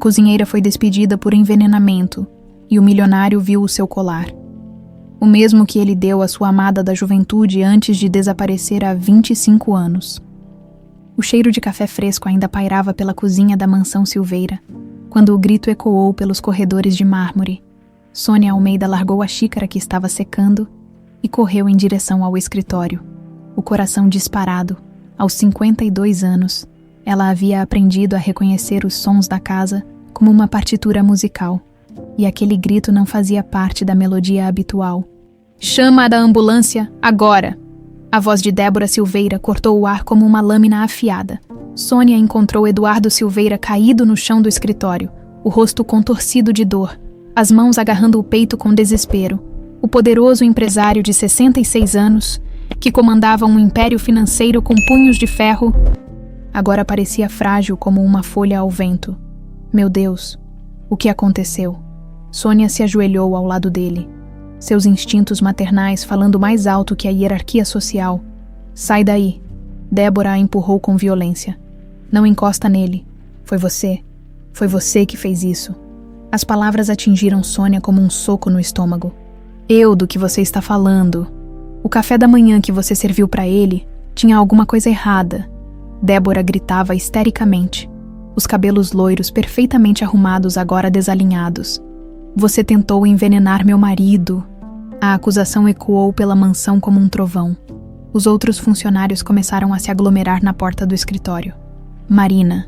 cozinheira foi despedida por envenenamento e o milionário viu o seu colar. O mesmo que ele deu à sua amada da juventude antes de desaparecer há 25 anos. O cheiro de café fresco ainda pairava pela cozinha da mansão Silveira, quando o grito ecoou pelos corredores de mármore. Sônia Almeida largou a xícara que estava secando e correu em direção ao escritório. O coração disparado. Aos 52 anos, ela havia aprendido a reconhecer os sons da casa como uma partitura musical, e aquele grito não fazia parte da melodia habitual. "Chama da ambulância, agora!" A voz de Débora Silveira cortou o ar como uma lâmina afiada. Sônia encontrou Eduardo Silveira caído no chão do escritório, o rosto contorcido de dor, as mãos agarrando o peito com desespero. O poderoso empresário de 66 anos, que comandava um império financeiro com punhos de ferro, agora parecia frágil como uma folha ao vento. Meu Deus, o que aconteceu? Sônia se ajoelhou ao lado dele, seus instintos maternais falando mais alto que a hierarquia social. "Sai daí!" Débora a empurrou com violência. "Não encosta nele. Foi você que fez isso." As palavras atingiram Sônia como um soco no estômago. "Eu do que você está falando? O café da manhã que você serviu para ele tinha alguma coisa errada." Débora gritava histericamente, os cabelos loiros perfeitamente arrumados agora desalinhados. "Você tentou envenenar meu marido." A acusação ecoou pela mansão como um trovão. Os outros funcionários começaram a se aglomerar na porta do escritório. Marina,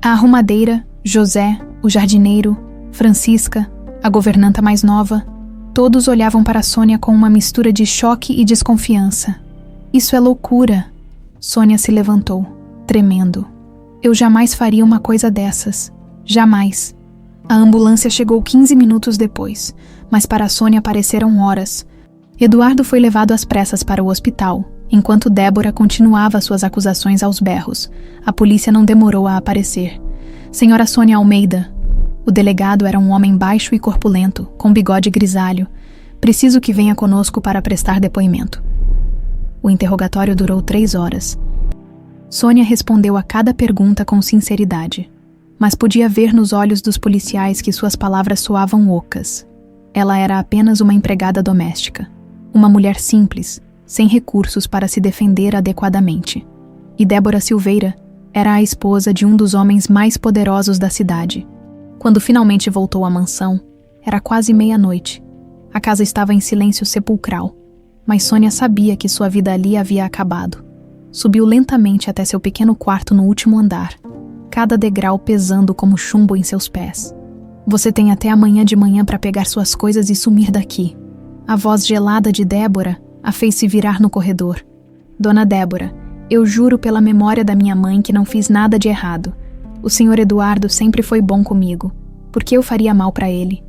a arrumadeira, José, o jardineiro, Francisca, a governanta mais nova, todos olhavam para Sônia com uma mistura de choque e desconfiança. "Isso é loucura." Sônia se levantou, tremendo. "Eu jamais faria uma coisa dessas. Jamais." A ambulância chegou 15 minutos depois, mas para Sônia pareceram horas. Eduardo foi levado às pressas para o hospital, enquanto Débora continuava suas acusações aos berros. A polícia não demorou a aparecer. "Senhora Sônia Almeida." O delegado era um homem baixo e corpulento, com bigode grisalho. "Preciso que venha conosco para prestar depoimento." O interrogatório durou 3 horas. Sônia respondeu a cada pergunta com sinceridade, mas podia ver nos olhos dos policiais que suas palavras soavam ocas. Ela era apenas uma empregada doméstica, uma mulher simples, sem recursos para se defender adequadamente. E Débora Silveira era a esposa de um dos homens mais poderosos da cidade. Quando finalmente voltou à mansão, era quase meia-noite. A casa estava em silêncio sepulcral, mas Sônia sabia que sua vida ali havia acabado. Subiu lentamente até seu pequeno quarto no último andar, cada degrau pesando como chumbo em seus pés. "Você tem até amanhã de manhã para pegar suas coisas e sumir daqui." A voz gelada de Débora a fez se virar no corredor. "Dona Débora, eu juro pela memória da minha mãe que não fiz nada de errado. O senhor Eduardo sempre foi bom comigo. Por que eu faria mal para ele?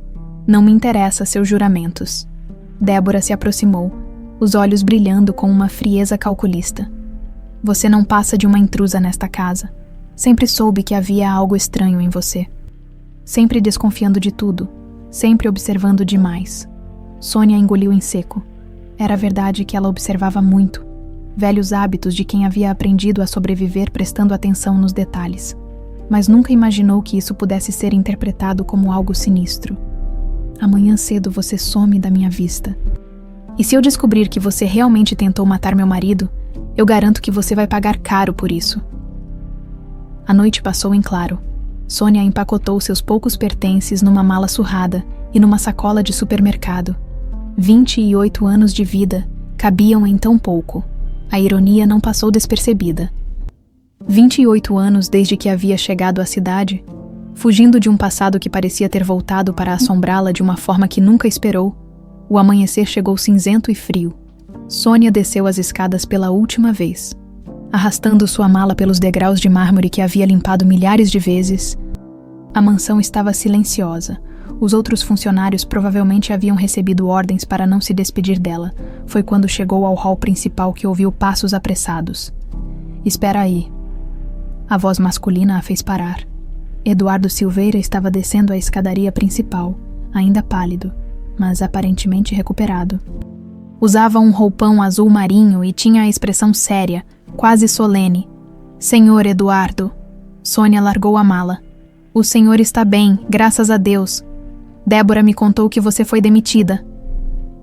Não me interessa seus juramentos." Débora se aproximou, os olhos brilhando com uma frieza calculista. "Você não passa de uma intrusa nesta casa. Sempre soube que havia algo estranho em você. Sempre desconfiando de tudo, sempre observando demais." Sônia engoliu em seco. Era verdade que ela observava muito, velhos hábitos de quem havia aprendido a sobreviver prestando atenção nos detalhes. Mas nunca imaginou que isso pudesse ser interpretado como algo sinistro. "Amanhã cedo você some da minha vista. E se eu descobrir que você realmente tentou matar meu marido, eu garanto que você vai pagar caro por isso." A noite passou em claro. Sônia empacotou seus poucos pertences numa mala surrada e numa sacola de supermercado. 28 anos de vida cabiam em tão pouco. A ironia não passou despercebida. 28 anos desde que havia chegado à cidade, fugindo de um passado que parecia ter voltado para assombrá-la de uma forma que nunca esperou. O amanhecer chegou cinzento e frio. Sônia desceu as escadas pela última vez, arrastando sua mala pelos degraus de mármore que havia limpado milhares de vezes. A mansão estava silenciosa. Os outros funcionários provavelmente haviam recebido ordens para não se despedir dela. Foi quando chegou ao hall principal que ouviu passos apressados. "Espera aí." A voz masculina a fez parar. Eduardo Silveira estava descendo a escadaria principal, ainda pálido, mas aparentemente recuperado. Usava um roupão azul marinho e tinha a expressão séria, quase solene. "Senhor Eduardo." Sônia largou a mala. O senhor está bem, graças a Deus. Débora me contou que você foi demitida.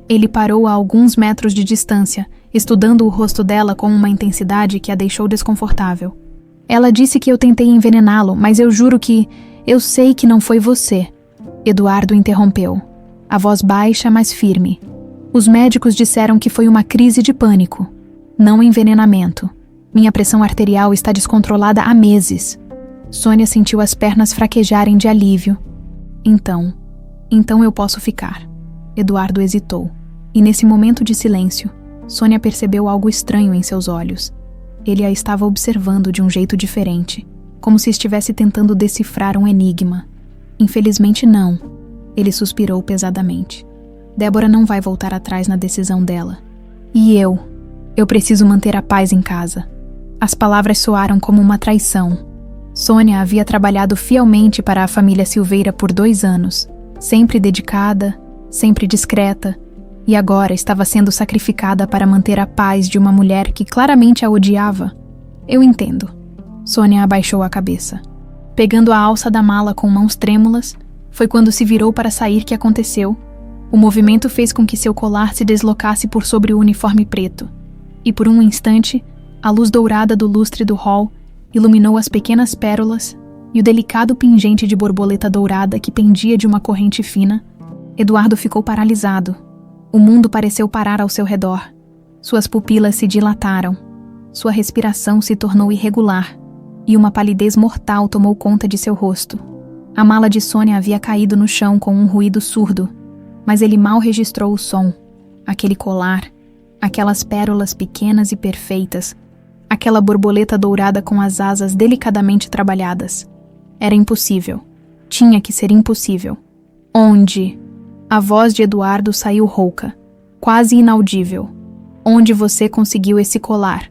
Ele parou a alguns metros de distância, estudando o rosto dela com uma intensidade que a deixou desconfortável. Ela disse que eu tentei envenená-lo, mas eu juro que... eu sei que não foi você. Eduardo interrompeu, a voz baixa, mas firme. Os médicos disseram que foi uma crise de pânico, não envenenamento. Minha pressão arterial está descontrolada há meses. Sônia sentiu as pernas fraquejarem de alívio. Então eu posso ficar. Eduardo hesitou. E nesse momento de silêncio, Sônia percebeu algo estranho em seus olhos. Ele a estava observando de um jeito diferente, como se estivesse tentando decifrar um enigma. Infelizmente não. Ele suspirou pesadamente. Débora não vai voltar atrás na decisão dela. E eu preciso manter a paz em casa. As palavras soaram como uma traição. Sônia havia trabalhado fielmente para a família Silveira por 2 anos, sempre dedicada, sempre discreta, e agora estava sendo sacrificada para manter a paz de uma mulher que claramente a odiava. Eu entendo. Sônia abaixou a cabeça. Pegando a alça da mala com mãos trêmulas, foi quando se virou para sair que aconteceu. O movimento fez com que seu colar se deslocasse por sobre o uniforme preto, e por um instante, a luz dourada do lustre do hall iluminou as pequenas pérolas e o delicado pingente de borboleta dourada que pendia de uma corrente fina. Eduardo ficou paralisado. O mundo pareceu parar ao seu redor. Suas pupilas se dilataram. Sua respiração se tornou irregular e uma palidez mortal tomou conta de seu rosto. A mala de Sônia havia caído no chão com um ruído surdo, mas ele mal registrou o som. Aquele colar, aquelas pérolas pequenas e perfeitas, aquela borboleta dourada com as asas delicadamente trabalhadas. Era impossível. Tinha que ser impossível. Onde? A voz de Eduardo saiu rouca, quase inaudível. Onde você conseguiu esse colar?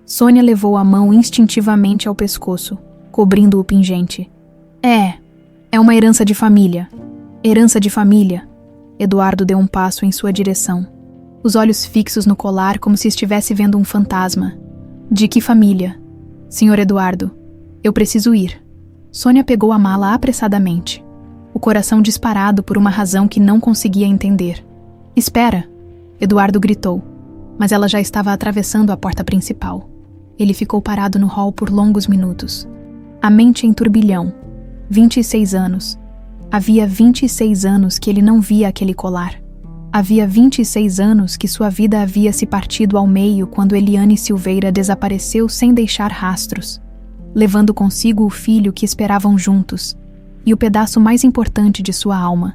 Sônia levou a mão instintivamente ao pescoço, cobrindo o pingente. É uma herança de família. Herança de família. Eduardo deu um passo em sua direção, os olhos fixos no colar como se estivesse vendo um fantasma. De que família? Senhor Eduardo, eu preciso ir. Sônia pegou a mala apressadamente, o coração disparado por uma razão que não conseguia entender. Espera! Eduardo gritou, mas ela já estava atravessando a porta principal. Ele ficou parado no hall por longos minutos. A mente em turbilhão. 26 anos. Havia 26 anos que ele não via aquele colar. Havia 26 anos que sua vida havia se partido ao meio quando Eliane Silveira desapareceu sem deixar rastros, levando consigo o filho que esperavam juntos, e o pedaço mais importante de sua alma.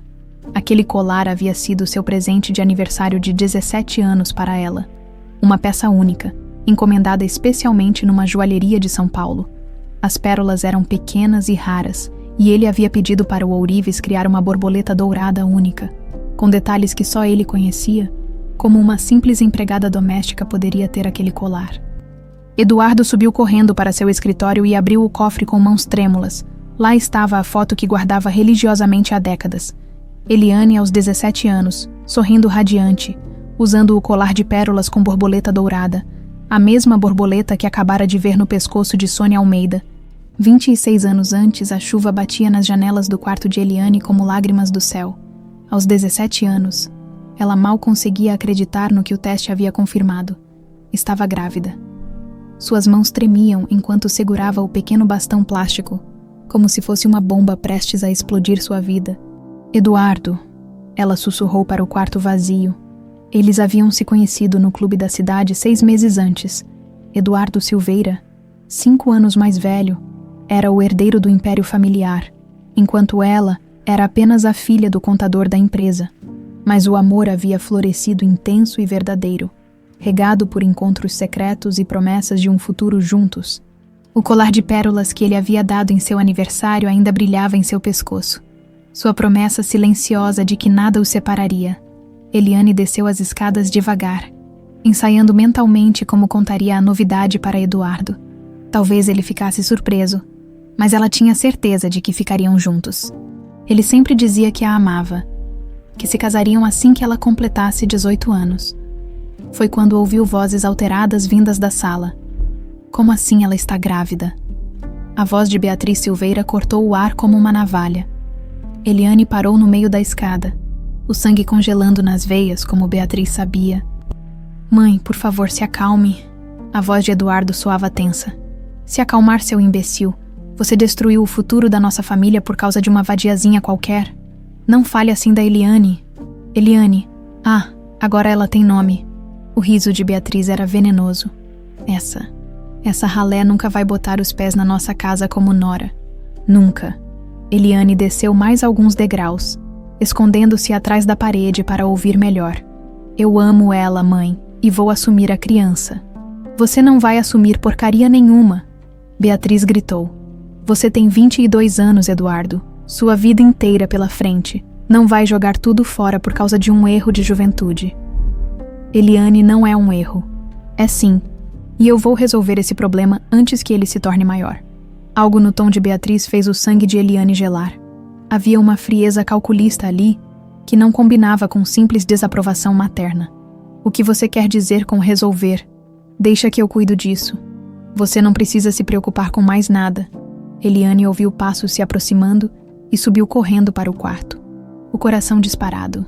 Aquele colar havia sido seu presente de aniversário de 17 anos para ela. Uma peça única, encomendada especialmente numa joalheria de São Paulo. As pérolas eram pequenas e raras, e ele havia pedido para o ourives criar uma borboleta dourada única, com detalhes que só ele conhecia, como uma simples empregada doméstica poderia ter aquele colar. Eduardo subiu correndo para seu escritório e abriu o cofre com mãos trêmulas. Lá estava a foto que guardava religiosamente há décadas. Eliane aos 17 anos, sorrindo radiante, usando o colar de pérolas com borboleta dourada, a mesma borboleta que acabara de ver no pescoço de Sônia Almeida. 26 anos antes, a chuva batia nas janelas do quarto de Eliane como lágrimas do céu. Aos 17 anos, ela mal conseguia acreditar no que o teste havia confirmado. Estava grávida. Suas mãos tremiam enquanto segurava o pequeno bastão plástico, como se fosse uma bomba prestes a explodir sua vida. Eduardo, ela sussurrou para o quarto vazio. Eles haviam se conhecido no clube da cidade 6 meses antes. Eduardo Silveira, 5 anos mais velho, era o herdeiro do império familiar, enquanto ela era apenas a filha do contador da empresa. Mas o amor havia florescido intenso e verdadeiro, regado por encontros secretos e promessas de um futuro juntos. O colar de pérolas que ele havia dado em seu aniversário ainda brilhava em seu pescoço. Sua promessa silenciosa de que nada os separaria. Eliane desceu as escadas devagar, ensaiando mentalmente como contaria a novidade para Eduardo. Talvez ele ficasse surpreso, mas ela tinha certeza de que ficariam juntos. Ele sempre dizia que a amava, que se casariam assim que ela completasse 18 anos. Foi quando ouviu vozes alteradas vindas da sala. Como assim ela está grávida? A voz de Beatriz Silveira cortou o ar como uma navalha. Eliane parou no meio da escada, o sangue congelando nas veias, como Beatriz sabia. Mãe, por favor, se acalme. A voz de Eduardo soava tensa. Se acalmar, seu imbecil. Você destruiu o futuro da nossa família por causa de uma vadiazinha qualquer. Não fale assim da Eliane. Eliane. Ah, agora ela tem nome. O riso de Beatriz era venenoso. Essa ralé nunca vai botar os pés na nossa casa como Nora. Nunca. Eliane desceu mais alguns degraus, escondendo-se atrás da parede para ouvir melhor. Eu amo ela, mãe, e vou assumir a criança. Você não vai assumir porcaria nenhuma. Beatriz gritou. Você tem 22 anos, Eduardo. Sua vida inteira pela frente. Não vai jogar tudo fora por causa de um erro de juventude. Eliane não é um erro. É sim. E eu vou resolver esse problema antes que ele se torne maior. Algo no tom de Beatriz fez o sangue de Eliane gelar. Havia uma frieza calculista ali que não combinava com simples desaprovação materna. O que você quer dizer com resolver? Deixa que eu cuido disso. Você não precisa se preocupar com mais nada. Eliane ouviu passos se aproximando e subiu correndo para o quarto. O coração disparado.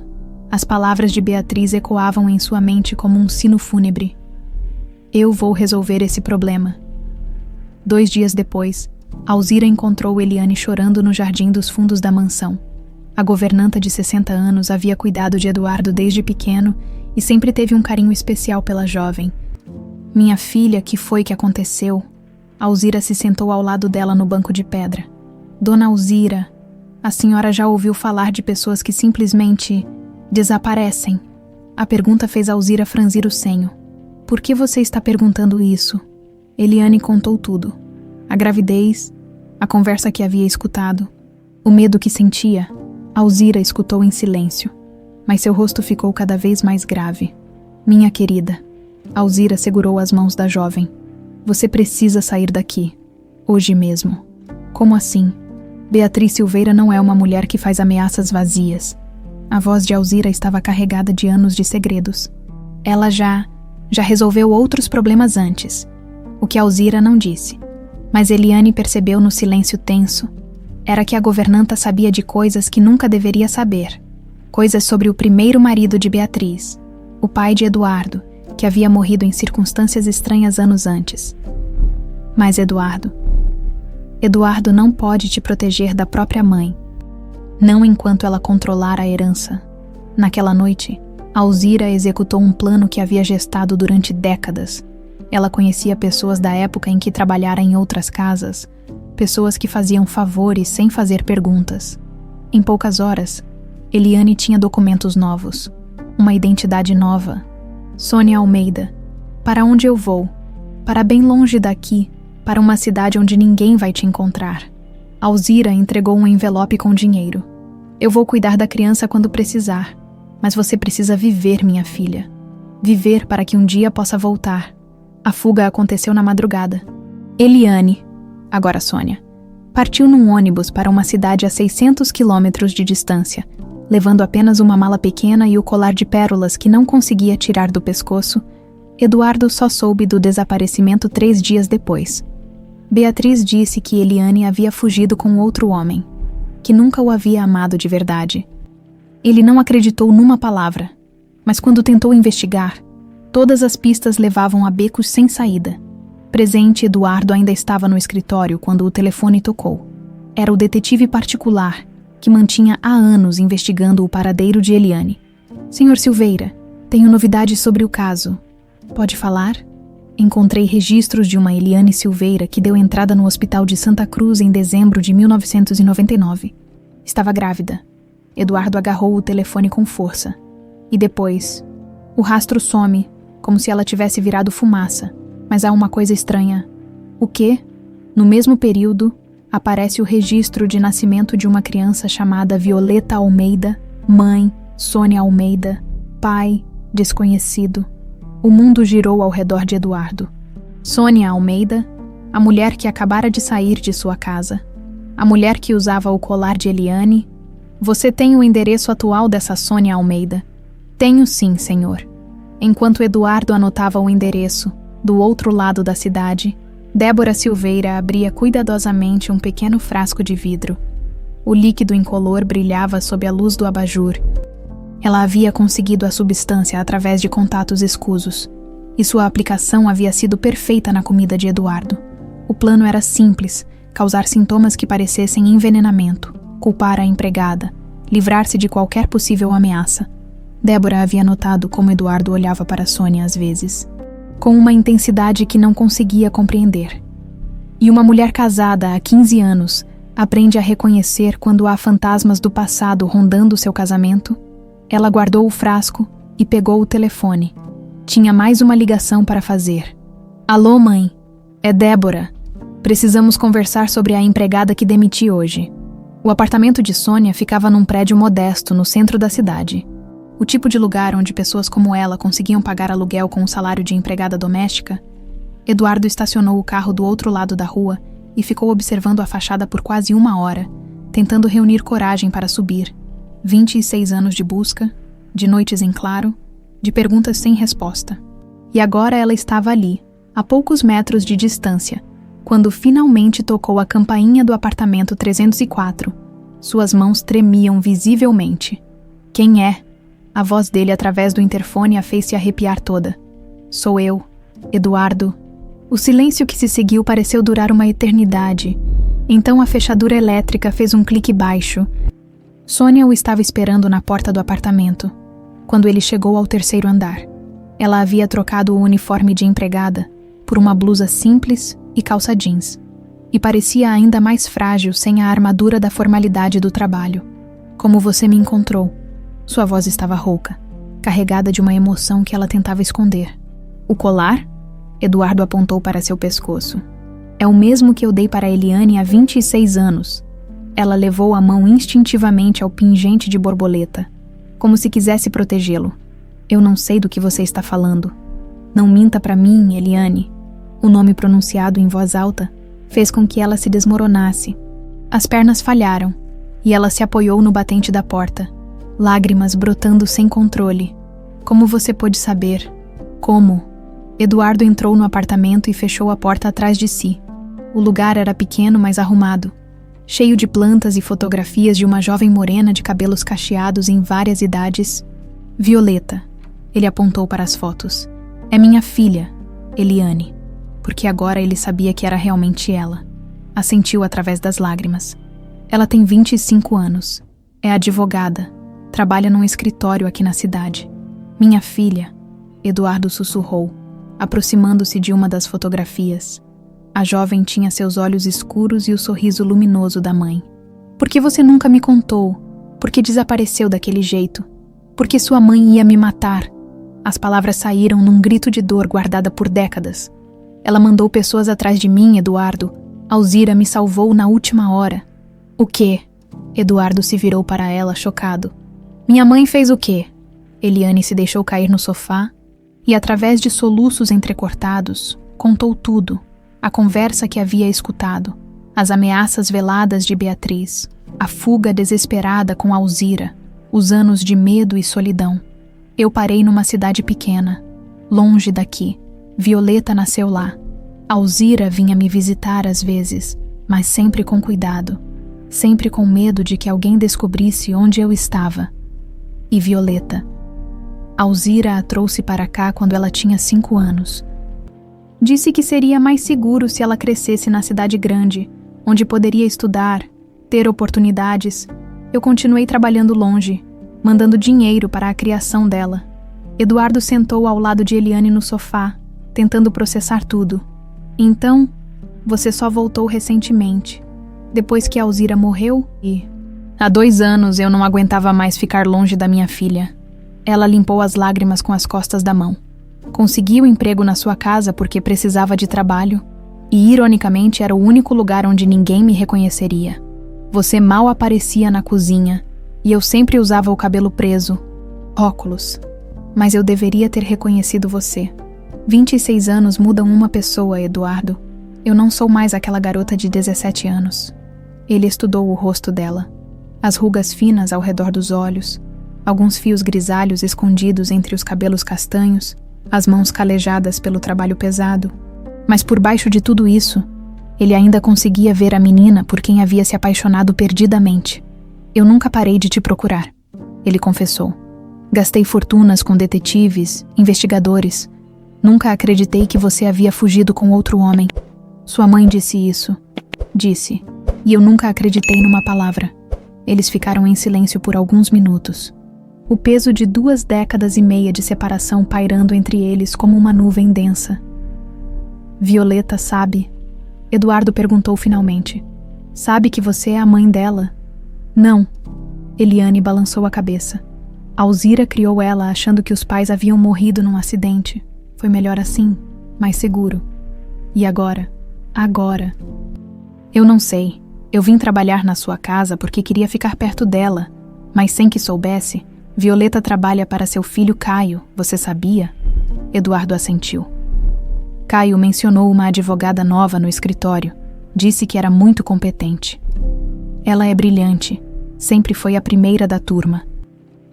As palavras de Beatriz ecoavam em sua mente como um sino fúnebre. Eu vou resolver esse problema. 2 dias depois, Alzira encontrou Eliane chorando no jardim dos fundos da mansão. A governanta de 60 anos havia cuidado de Eduardo desde pequeno e sempre teve um carinho especial pela jovem. Minha filha, que foi que aconteceu? Alzira se sentou ao lado dela no banco de pedra. Dona Alzira, a senhora já ouviu falar de pessoas que simplesmente desaparecem? A pergunta fez Alzira franzir o senho. Por que você está perguntando isso? Eliane contou tudo. A gravidez, a conversa que havia escutado, o medo que sentia. Alzira escutou em silêncio, mas seu rosto ficou cada vez mais grave. Minha querida, Alzira segurou as mãos da jovem. Você precisa sair daqui, hoje mesmo. Como assim? Beatriz Silveira não é uma mulher que faz ameaças vazias. A voz de Alzira estava carregada de anos de segredos. Ela já resolveu outros problemas antes. O que Alzira não disse. Mas Eliane percebeu no silêncio tenso. Era que a governanta sabia de coisas que nunca deveria saber. Coisas sobre o primeiro marido de Beatriz, o pai de Eduardo, que havia morrido em circunstâncias estranhas anos antes. Mas Eduardo não pode te proteger da própria mãe. Não enquanto ela controlar a herança. Naquela noite, Alzira executou um plano que havia gestado durante décadas. Ela conhecia pessoas da época em que trabalhara em outras casas, pessoas que faziam favores sem fazer perguntas. Em poucas horas, Eliane tinha documentos novos, uma identidade nova. Sônia Almeida. Para onde eu vou? Para bem longe daqui, para uma cidade onde ninguém vai te encontrar. Alzira entregou um envelope com dinheiro. Eu vou cuidar da criança quando precisar, mas você precisa viver, minha filha. Viver para que um dia possa voltar. A fuga aconteceu na madrugada. Eliane, agora Sônia, partiu num ônibus para uma cidade a 600 quilômetros de distância, levando apenas uma mala pequena e o colar de pérolas que não conseguia tirar do pescoço. Eduardo só soube do desaparecimento 3 dias depois. Beatriz disse que Eliane havia fugido com outro homem, que nunca o havia amado de verdade. Ele não acreditou numa palavra, mas quando tentou investigar, todas as pistas levavam a becos sem saída. Presente, Eduardo ainda estava no escritório quando o telefone tocou. Era o detetive particular, que mantinha há anos investigando o paradeiro de Eliane. Senhor Silveira, tenho novidades sobre o caso. Pode falar? Encontrei registros de uma Eliane Silveira que deu entrada no hospital de Santa Cruz em dezembro de 1999. Estava grávida. Eduardo agarrou o telefone com força. E depois, o rastro some, como se ela tivesse virado fumaça. Mas há uma coisa estranha. O quê? No mesmo período, aparece o registro de nascimento de uma criança chamada Violeta Almeida, mãe, Sônia Almeida, pai, desconhecido. O mundo girou ao redor de Eduardo. Sônia Almeida, a mulher que acabara de sair de sua casa. A mulher que usava o colar de Eliane. Você tem o endereço atual dessa Sônia Almeida? Tenho sim, senhor. Enquanto Eduardo anotava o endereço, do outro lado da cidade, Débora Silveira abria cuidadosamente um pequeno frasco de vidro. O líquido incolor brilhava sob a luz do abajur. Ela havia conseguido a substância através de contatos escusos, e sua aplicação havia sido perfeita na comida de Eduardo. O plano era simples: causar sintomas que parecessem envenenamento, culpar a empregada, livrar-se de qualquer possível ameaça. Débora havia notado como Eduardo olhava para Sônia às vezes, com uma intensidade que não conseguia compreender. E uma mulher casada há 15 anos aprende a reconhecer quando há fantasmas do passado rondando seu casamento? Ela guardou o frasco e pegou o telefone. Tinha mais uma ligação para fazer. Alô, mãe? É Débora. Precisamos conversar sobre a empregada que demiti hoje. O apartamento de Sônia ficava num prédio modesto no centro da cidade. O tipo de lugar onde pessoas como ela conseguiam pagar aluguel com o salário de empregada doméstica. Eduardo estacionou o carro do outro lado da rua e ficou observando a fachada por quase 1 hora, tentando reunir coragem para subir. 26 anos de busca, de noites em claro, de perguntas sem resposta. E agora ela estava ali, a poucos metros de distância, quando finalmente tocou a campainha do apartamento 304. Suas mãos tremiam visivelmente. Quem é? A voz dele através do interfone a fez se arrepiar toda. Sou eu, Eduardo. O silêncio que se seguiu pareceu durar uma eternidade. Então a fechadura elétrica fez um clique baixo. Sônia o estava esperando na porta do apartamento, quando ele chegou ao 3º andar. Ela havia trocado o uniforme de empregada por uma blusa simples e calça jeans, e parecia ainda mais frágil sem a armadura da formalidade do trabalho. Como você me encontrou? Sua voz estava rouca, carregada de uma emoção que ela tentava esconder. O colar? Eduardo apontou para seu pescoço. É o mesmo que eu dei para Eliane há 26 anos. Ela levou a mão instintivamente ao pingente de borboleta, como se quisesse protegê-lo. Eu não sei do que você está falando. Não minta para mim, Eliane. O nome pronunciado em voz alta fez com que ela se desmoronasse. As pernas falharam, e ela se apoiou no batente da porta, lágrimas brotando sem controle. Como você pôde saber? Como? Eduardo entrou no apartamento e fechou a porta atrás de si. O lugar era pequeno, mas arrumado, cheio de plantas e fotografias de uma jovem morena de cabelos cacheados em várias idades. Violeta. Ele apontou para as fotos. É minha filha, Eliane. Porque agora ele sabia que era realmente ela. Assentiu através das lágrimas. Ela tem 25 anos. É advogada. Trabalha num escritório aqui na cidade. Minha filha, Eduardo sussurrou, aproximando-se de uma das fotografias. A jovem tinha seus olhos escuros e o sorriso luminoso da mãe. Por que você nunca me contou? Por que desapareceu daquele jeito? Por que sua mãe ia me matar? As palavras saíram num grito de dor guardada por décadas. Ela mandou pessoas atrás de mim, Eduardo. Alzira me salvou na última hora. O quê? Eduardo se virou para ela, chocado. Minha mãe fez o quê? Eliane se deixou cair no sofá e, através de soluços entrecortados, contou tudo. A conversa que havia escutado, as ameaças veladas de Beatriz, a fuga desesperada com Alzira, os anos de medo e solidão. Eu parei numa cidade pequena, longe daqui. Violeta nasceu lá. Alzira vinha me visitar às vezes, mas sempre com cuidado, sempre com medo de que alguém descobrisse onde eu estava. E Violeta. Alzira a trouxe para cá quando ela tinha 5 anos. Disse que seria mais seguro se ela crescesse na cidade grande, onde poderia estudar, ter oportunidades. Eu continuei trabalhando longe, mandando dinheiro para a criação dela. Eduardo sentou ao lado de Eliane no sofá, tentando processar tudo. Então, você só voltou recentemente, depois que Alzira morreu e... Há 2 anos eu não aguentava mais ficar longe da minha filha. Ela limpou as lágrimas com as costas da mão. Consegui o emprego na sua casa porque precisava de trabalho e, ironicamente, era o único lugar onde ninguém me reconheceria. Você mal aparecia na cozinha e eu sempre usava o cabelo preso, óculos. Mas eu deveria ter reconhecido você. 26 anos mudam uma pessoa, Eduardo. Eu não sou mais aquela garota de 17 anos. Ele estudou o rosto dela. As rugas finas ao redor dos olhos, alguns fios grisalhos escondidos entre os cabelos castanhos, as mãos calejadas pelo trabalho pesado. Mas por baixo de tudo isso, ele ainda conseguia ver a menina por quem havia se apaixonado perdidamente. Eu nunca parei de te procurar, ele confessou. Gastei fortunas com detetives, investigadores. Nunca acreditei que você havia fugido com outro homem. Sua mãe disse isso. Disse. E eu nunca acreditei numa palavra. Eles ficaram em silêncio por alguns minutos. O peso de 2 décadas e meia de separação pairando entre eles como uma nuvem densa. Violeta sabe? Eduardo perguntou finalmente. Sabe que você é a mãe dela? Não. Eliane balançou a cabeça. Alzira criou ela achando que os pais haviam morrido num acidente. Foi melhor assim, mais seguro. E agora? Agora. Eu não sei. Eu vim trabalhar na sua casa porque queria ficar perto dela, mas sem que soubesse, Violeta trabalha para seu filho Caio, você sabia? Eduardo assentiu. Caio mencionou uma advogada nova no escritório. Disse que era muito competente. Ela é brilhante. Sempre foi a primeira da turma.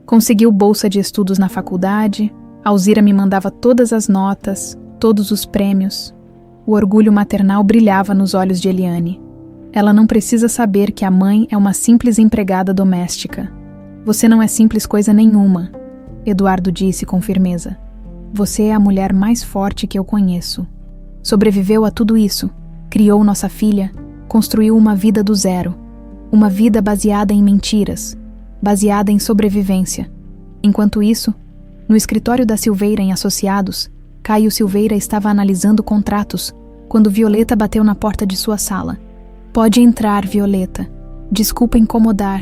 Conseguiu bolsa de estudos na faculdade. Alzira me mandava todas as notas, todos os prêmios. O orgulho maternal brilhava nos olhos de Eliane. Ela não precisa saber que a mãe é uma simples empregada doméstica. Você não é simples coisa nenhuma, Eduardo disse com firmeza. Você é a mulher mais forte que eu conheço. Sobreviveu a tudo isso, criou nossa filha, construiu uma vida do zero. Uma vida baseada em mentiras, baseada em sobrevivência. Enquanto isso, no escritório da Silveira em Associados, Caio Silveira estava analisando contratos quando Violeta bateu na porta de sua sala. Pode entrar, Violeta. Desculpa incomodar,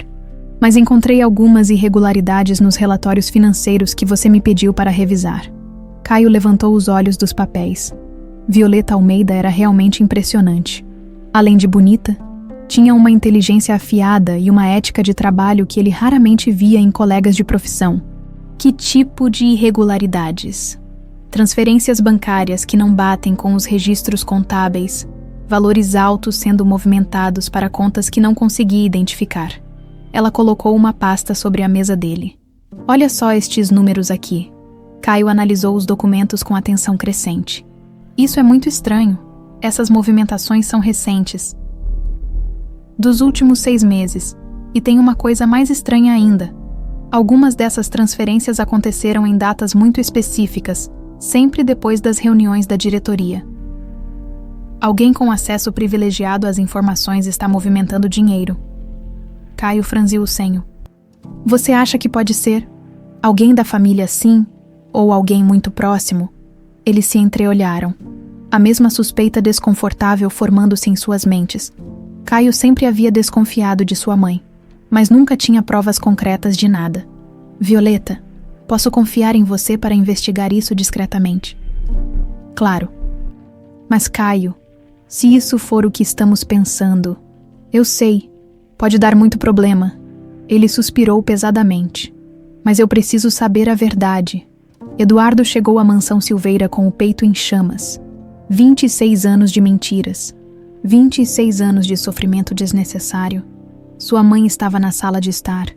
mas encontrei algumas irregularidades nos relatórios financeiros que você me pediu para revisar. Caio levantou os olhos dos papéis. Violeta Almeida era realmente impressionante. Além de bonita, tinha uma inteligência afiada e uma ética de trabalho que ele raramente via em colegas de profissão. Que tipo de irregularidades? Transferências bancárias que não batem com os registros contábeis, valores altos sendo movimentados para contas que não consegui identificar. Ela colocou uma pasta sobre a mesa dele. Olha só estes números aqui. Caio analisou os documentos com atenção crescente. Isso é muito estranho. Essas movimentações são recentes. Dos últimos 6 meses. E tem uma coisa mais estranha ainda. Algumas dessas transferências aconteceram em datas muito específicas, sempre depois das reuniões da diretoria. Alguém com acesso privilegiado às informações está movimentando dinheiro. Caio franziu o senho. Você acha que pode ser? Alguém da família sim? Ou alguém muito próximo? Eles se entreolharam. A mesma suspeita desconfortável formando-se em suas mentes. Caio sempre havia desconfiado de sua mãe, mas nunca tinha provas concretas de nada. Violeta, posso confiar em você para investigar isso discretamente? Claro. Mas Caio, se isso for o que estamos pensando, eu sei. Pode dar muito problema. Ele suspirou pesadamente. Mas eu preciso saber a verdade. Eduardo chegou à mansão Silveira com o peito em chamas. 26 anos de mentiras. 26 anos de sofrimento desnecessário. Sua mãe estava na sala de estar,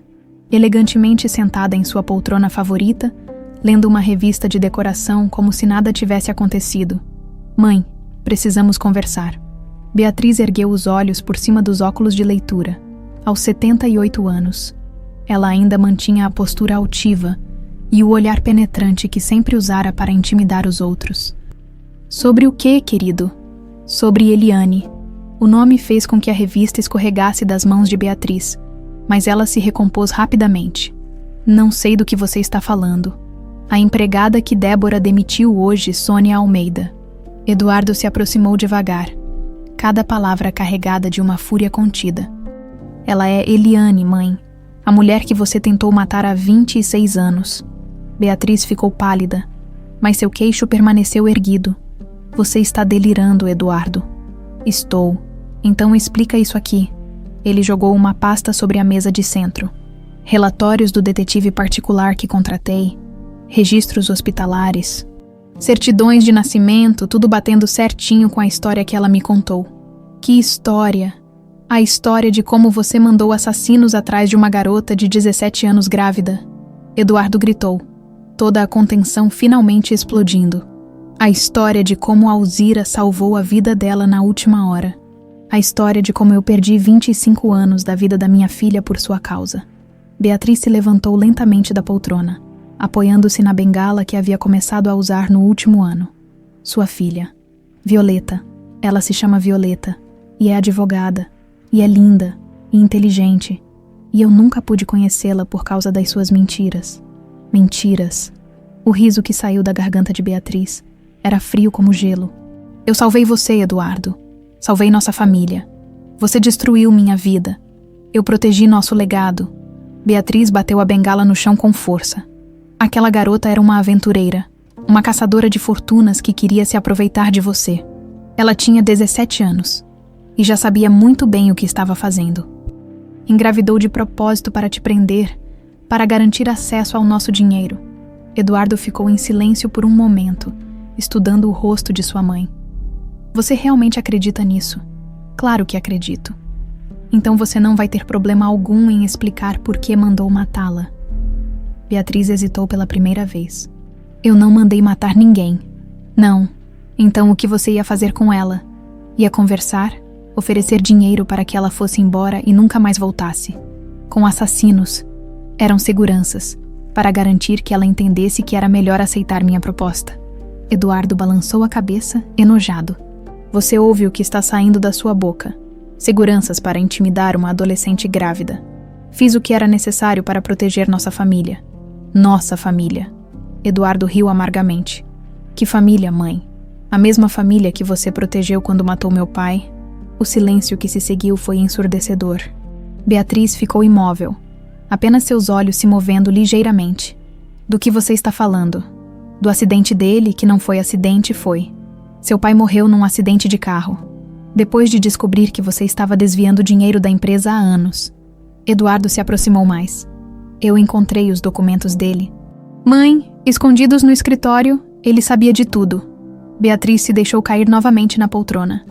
elegantemente sentada em sua poltrona favorita, lendo uma revista de decoração como se nada tivesse acontecido. Mãe, precisamos conversar. Beatriz ergueu os olhos por cima dos óculos de leitura. Aos 78 anos, ela ainda mantinha a postura altiva e o olhar penetrante que sempre usara para intimidar os outros. Sobre o quê, querido? Sobre Eliane. O nome fez com que a revista escorregasse das mãos de Beatriz, mas ela se recompôs rapidamente. Não sei do que você está falando. A empregada que Débora demitiu hoje, Sônia Almeida. Eduardo se aproximou devagar, cada palavra carregada de uma fúria contida. Ela é Eliane, mãe, a mulher que você tentou matar há 26 anos. Beatriz ficou pálida, mas seu queixo permaneceu erguido. Você está delirando, Eduardo. Estou. Então explica isso aqui. Ele jogou uma pasta sobre a mesa de centro. Relatórios do detetive particular que contratei, registros hospitalares, certidões de nascimento, tudo batendo certinho com a história que ela me contou. Que história! A história de como você mandou assassinos atrás de uma garota de 17 anos grávida. Eduardo gritou, toda a contenção finalmente explodindo. A história de como Alzira salvou a vida dela na última hora. A história de como eu perdi 25 anos da vida da minha filha por sua causa. Beatriz se levantou lentamente da poltrona, apoiando-se na bengala que havia começado a usar no último ano. Sua filha, Violeta. Ela se chama Violeta, e é advogada, e é linda, e inteligente, e eu nunca pude conhecê-la por causa das suas mentiras. Mentiras. O riso que saiu da garganta de Beatriz era frio como gelo. Eu salvei você, Eduardo. Salvei nossa família. Você destruiu minha vida. Eu protegi nosso legado. Beatriz bateu a bengala no chão com força. Aquela garota era uma aventureira, uma caçadora de fortunas que queria se aproveitar de você. Ela tinha 17 anos e já sabia muito bem o que estava fazendo. Engravidou de propósito para te prender, para garantir acesso ao nosso dinheiro. Eduardo ficou em silêncio por um momento, estudando o rosto de sua mãe. Você realmente acredita nisso? Claro que acredito. Então você não vai ter problema algum em explicar por que mandou matá-la. Beatriz hesitou pela primeira vez. Eu não mandei matar ninguém. Não. Então o que você ia fazer com ela? Ia conversar? Oferecer dinheiro para que ela fosse embora e nunca mais voltasse? Com assassinos. Eram seguranças, para garantir que ela entendesse que era melhor aceitar minha proposta. Eduardo balançou a cabeça, enojado. Você ouve o que está saindo da sua boca. Seguranças para intimidar uma adolescente grávida. Fiz o que era necessário para proteger nossa família. Nossa família. Eduardo riu amargamente. Que família, mãe? A mesma família que você protegeu quando matou meu pai? O silêncio que se seguiu foi ensurdecedor. Beatriz ficou imóvel, apenas seus olhos se movendo ligeiramente. Do que você está falando? Do acidente dele, que não foi acidente, foi. Seu pai morreu num acidente de carro, depois de descobrir que você estava desviando dinheiro da empresa há anos. Eduardo se aproximou mais. Eu encontrei os documentos dele. Mãe, escondidos no escritório, ele sabia de tudo. Beatriz se deixou cair novamente na poltrona,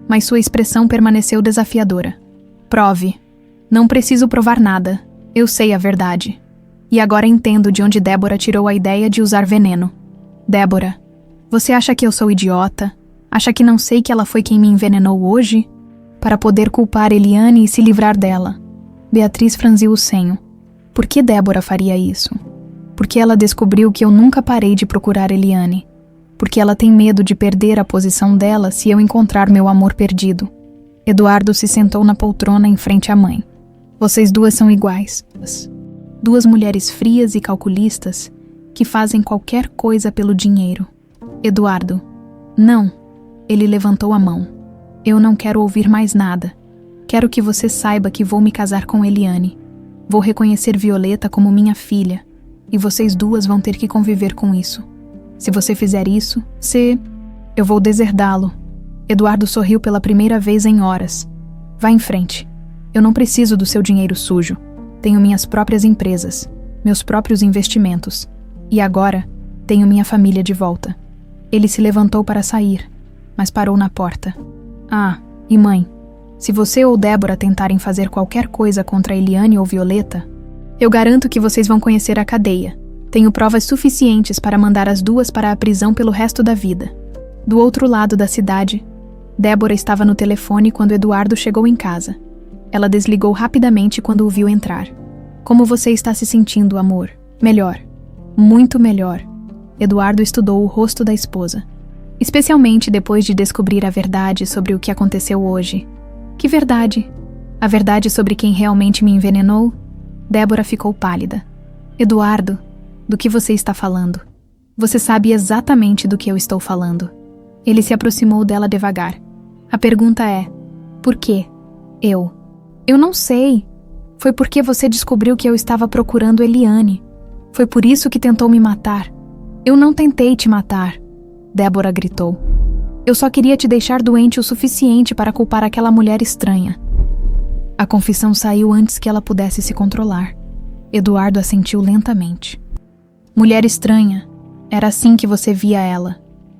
mas sua expressão permaneceu desafiadora. Prove. Não preciso provar nada. Eu sei a verdade. E agora entendo de onde Débora tirou a ideia de usar veneno. Débora, você acha que eu sou idiota? Acha que não sei que ela foi quem me envenenou hoje? Para poder culpar Eliane e se livrar dela. Beatriz franziu o senho. Por que Débora faria isso? Porque ela descobriu que eu nunca parei de procurar Eliane. Porque ela tem medo de perder a posição dela se eu encontrar meu amor perdido. Eduardo se sentou na poltrona em frente à mãe. Vocês duas são iguais. Duas mulheres frias e calculistas que fazem qualquer coisa pelo dinheiro. Eduardo. Não. Ele levantou a mão. Eu não quero ouvir mais nada. Quero que você saiba que vou me casar com Eliane. Vou reconhecer Violeta como minha filha. E vocês duas vão ter que conviver com isso. Se você fizer isso, eu vou deserdá-lo. Eduardo sorriu pela primeira vez em horas. Vá em frente. Eu não preciso do seu dinheiro sujo. Tenho minhas próprias empresas, meus próprios investimentos. E agora, tenho minha família de volta. Ele se levantou para sair, mas parou na porta. Ah, e mãe, se você ou Débora tentarem fazer qualquer coisa contra Eliane ou Violeta, eu garanto que vocês vão conhecer a cadeia. Tenho provas suficientes para mandar as duas para a prisão pelo resto da vida. Do outro lado da cidade, Débora estava no telefone quando Eduardo chegou em casa. Ela desligou rapidamente quando o viu entrar. Como você está se sentindo, amor? Melhor. Muito melhor. Eduardo estudou o rosto da esposa. Especialmente depois de descobrir a verdade sobre o que aconteceu hoje. Que verdade? A verdade sobre quem realmente me envenenou? Débora ficou pálida. Eduardo, do que você está falando? Você sabe exatamente do que eu estou falando. Ele se aproximou dela devagar. A pergunta é, por quê? Eu não sei. Foi porque você descobriu que eu estava procurando Eliane. Foi por isso que tentou me matar. Eu não tentei te matar, Débora gritou. Eu só queria te deixar doente o suficiente para culpar aquela mulher estranha. A confissão saiu antes que ela pudesse se controlar. Eduardo assentiu lentamente. Mulher estranha. Era assim que você via ela.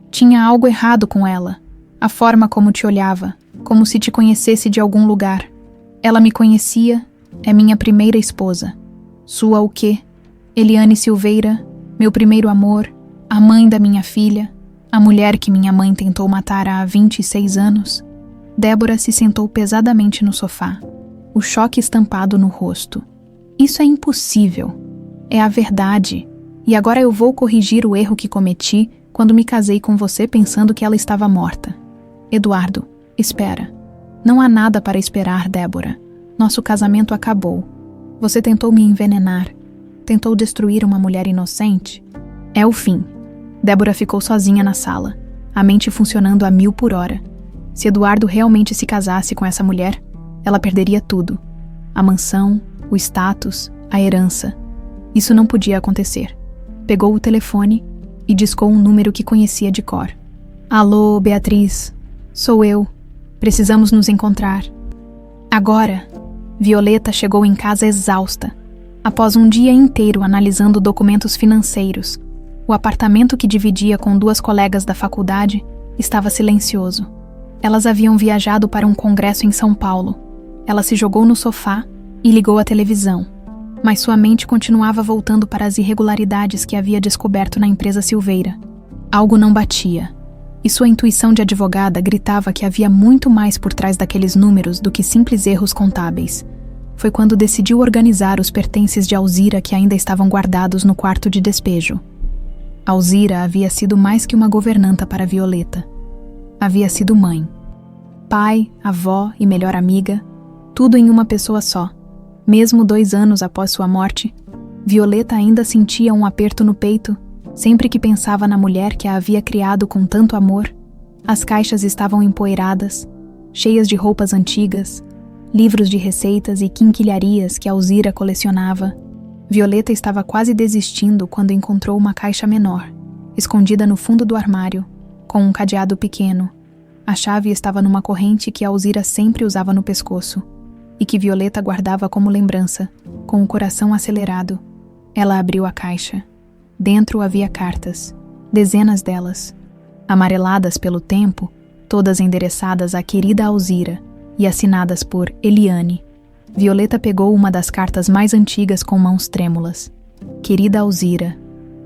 Tinha algo errado com ela. A forma como te olhava, como se te conhecesse de algum lugar. Ela me conhecia, é minha primeira esposa. Sua o quê? Eliane Silveira, meu primeiro amor, a mãe da minha filha. A mulher que minha mãe tentou matar há 26 anos? Débora se sentou pesadamente no sofá, o choque estampado no rosto. Isso é impossível. É a verdade. E agora eu vou corrigir o erro que cometi quando me casei com você pensando que ela estava morta. Eduardo, espera. Não há nada para esperar, Débora. Nosso casamento acabou. Você tentou me envenenar. Tentou destruir uma mulher inocente. É o fim. Débora ficou sozinha na sala, a mente funcionando a 1000 por hora. Se Eduardo realmente se casasse com essa mulher, ela perderia tudo. A mansão, o status, a herança. Isso não podia acontecer. Pegou o telefone e discou um número que conhecia de cor. Alô, Beatriz. Sou eu. Precisamos nos encontrar. Agora. Violeta chegou em casa exausta. Após um dia inteiro analisando documentos financeiros, o apartamento que dividia com 2 colegas da faculdade estava silencioso. Elas haviam viajado para um congresso em São Paulo. Ela se jogou no sofá e ligou a televisão, mas sua mente continuava voltando para as irregularidades que havia descoberto na empresa Silveira. Algo não batia, e sua intuição de advogada gritava que havia muito mais por trás daqueles números do que simples erros contábeis. Foi quando decidiu organizar os pertences de Alzira que ainda estavam guardados no quarto de despejo. Alzira havia sido mais que uma governanta para Violeta. Havia sido mãe, pai, avó e melhor amiga, tudo em uma pessoa só. Mesmo 2 anos após sua morte, Violeta ainda sentia um aperto no peito sempre que pensava na mulher que a havia criado com tanto amor. As caixas estavam empoeiradas, cheias de roupas antigas, livros de receitas e quinquilharias que Alzira colecionava. Violeta estava quase desistindo quando encontrou uma caixa menor, escondida no fundo do armário, com um cadeado pequeno. A chave estava numa corrente que Alzira sempre usava no pescoço, e que Violeta guardava como lembrança, com o coração acelerado. Ela abriu a caixa. Dentro havia cartas, dezenas delas, amareladas pelo tempo, todas endereçadas à querida Alzira e assinadas por Eliane. Violeta pegou uma das cartas mais antigas com mãos trêmulas. Querida Alzira,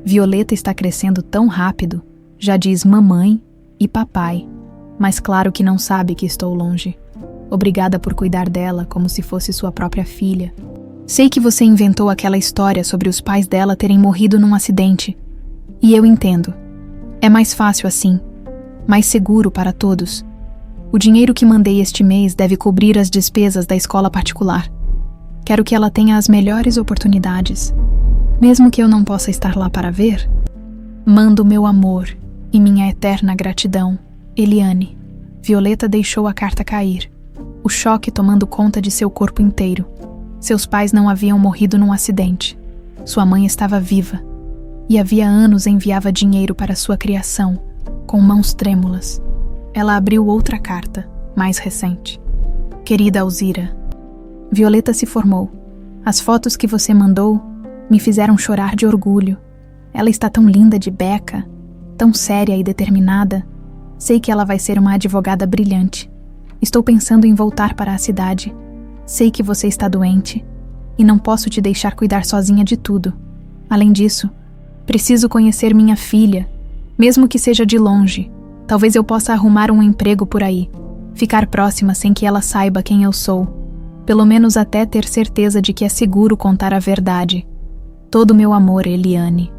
Violeta está crescendo tão rápido, já diz mamãe e papai, mas claro que não sabe que estou longe. Obrigada por cuidar dela como se fosse sua própria filha. Sei que você inventou aquela história sobre os pais dela terem morrido num acidente. E eu entendo. É mais fácil assim. Mais seguro para todos. O dinheiro que mandei este mês deve cobrir as despesas da escola particular. Quero que ela tenha as melhores oportunidades. Mesmo que eu não possa estar lá para ver, mando meu amor e minha eterna gratidão, Eliane. Violeta deixou a carta cair, o choque tomando conta de seu corpo inteiro. Seus pais não haviam morrido num acidente. Sua mãe estava viva e havia anos enviava dinheiro para sua criação, com mãos trêmulas. Ela abriu outra carta, mais recente. Querida Alzira, Violeta se formou. As fotos que você mandou me fizeram chorar de orgulho. Ela está tão linda de beca, tão séria e determinada. Sei que ela vai ser uma advogada brilhante. Estou pensando em voltar para a cidade. Sei que você está doente e não posso te deixar cuidar sozinha de tudo. Além disso, preciso conhecer minha filha, mesmo que seja de longe. Talvez eu possa arrumar um emprego por aí, ficar próxima sem que ela saiba quem eu sou, pelo menos até ter certeza de que é seguro contar a verdade. Todo meu amor, Eliane.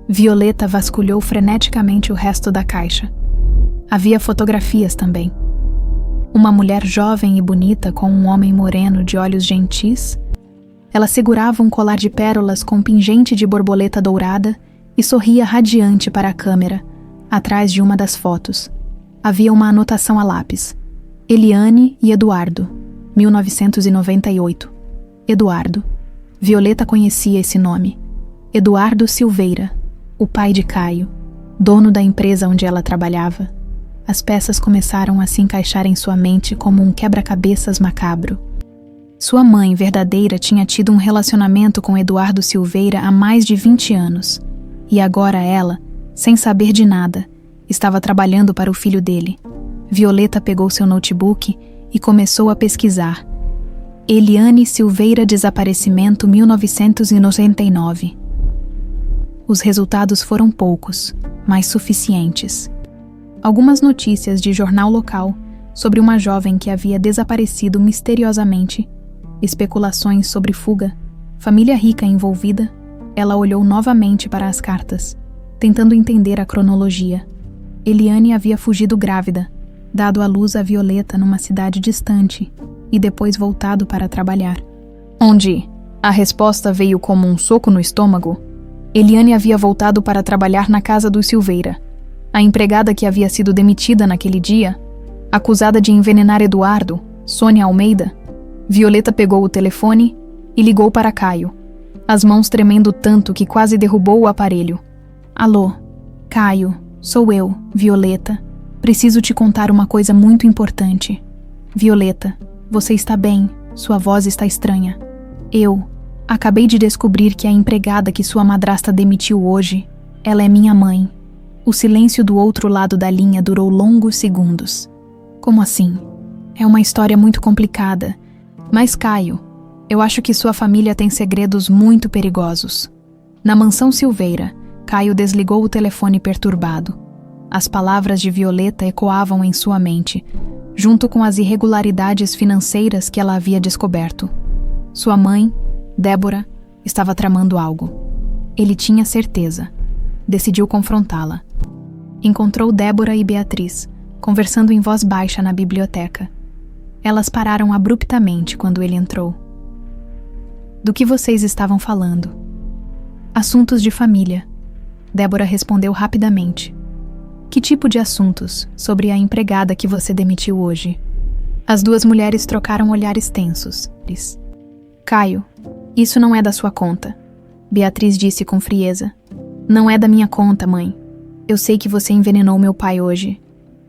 Violeta vasculhou freneticamente o resto da caixa. Havia fotografias também. Uma mulher jovem e bonita com um homem moreno de olhos gentis. Ela segurava um colar de pérolas com pingente de borboleta dourada e sorria radiante para a câmera. Atrás de uma das fotos, havia uma anotação a lápis. Eliane e Eduardo, 1998. Eduardo. Violeta conhecia esse nome. Eduardo Silveira, o pai de Caio, dono da empresa onde ela trabalhava. As peças começaram a se encaixar em sua mente como um quebra-cabeças macabro. Sua mãe verdadeira tinha tido um relacionamento com Eduardo Silveira há mais de 20 anos. E agora ela, sem saber de nada, estava trabalhando para o filho dele. Violeta pegou seu notebook e começou a pesquisar. Eliane Silveira desaparecimento 1999. Os resultados foram poucos, mas suficientes. Algumas notícias de jornal local sobre uma jovem que havia desaparecido misteriosamente, especulações sobre fuga, família rica envolvida. Ela olhou novamente para as cartas, tentando entender a cronologia. Eliane havia fugido grávida, dado à luz a Violeta numa cidade distante e depois voltado para trabalhar. Onde a resposta veio como um soco no estômago. Eliane havia voltado para trabalhar na casa dos Silveira. A empregada que havia sido demitida naquele dia, acusada de envenenar Eduardo, Sônia Almeida. Violeta pegou o telefone e ligou para Caio, as mãos tremendo tanto que quase derrubou o aparelho. Alô, Caio, sou eu, Violeta. Preciso te contar uma coisa muito importante. Violeta, você está bem, sua voz está estranha. Eu acabei de descobrir que a empregada que sua madrasta demitiu hoje, ela é minha mãe. O silêncio do outro lado da linha durou longos segundos. Como assim? É uma história muito complicada. Mas Caio, eu acho que sua família tem segredos muito perigosos. Na mansão Silveira, Caio desligou o telefone perturbado. As palavras de Violeta ecoavam em sua mente, junto com as irregularidades financeiras que ela havia descoberto. Sua mãe, Débora, estava tramando algo. Ele tinha certeza. Decidiu confrontá-la. Encontrou Débora e Beatriz, conversando em voz baixa na biblioteca. Elas pararam abruptamente quando ele entrou. Do que vocês estavam falando? Assuntos de família. Débora respondeu rapidamente. Que tipo de assuntos sobre a empregada que você demitiu hoje? As duas mulheres trocaram olhares tensos. Caio, isso não é da sua conta. Beatriz disse com frieza. Não é da minha conta, mãe. Eu sei que você envenenou meu pai hoje.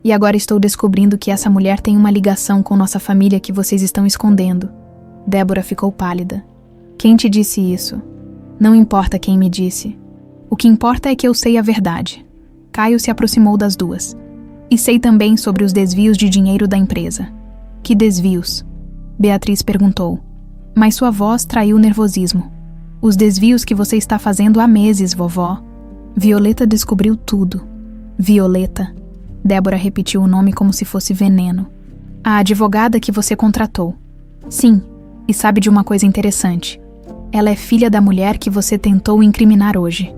E agora estou descobrindo que essa mulher tem uma ligação com nossa família que vocês estão escondendo. Débora ficou pálida. Quem te disse isso? Não importa quem me disse. O que importa é que eu sei a verdade. Caio se aproximou das duas. E sei também sobre os desvios de dinheiro da empresa. Que desvios? Beatriz perguntou. Mas sua voz traiu o nervosismo. Os desvios que você está fazendo há meses, vovó. Violeta descobriu tudo. Violeta. Débora repetiu o nome como se fosse veneno. A advogada que você contratou. Sim, e sabe de uma coisa interessante. Ela é filha da mulher que você tentou incriminar hoje.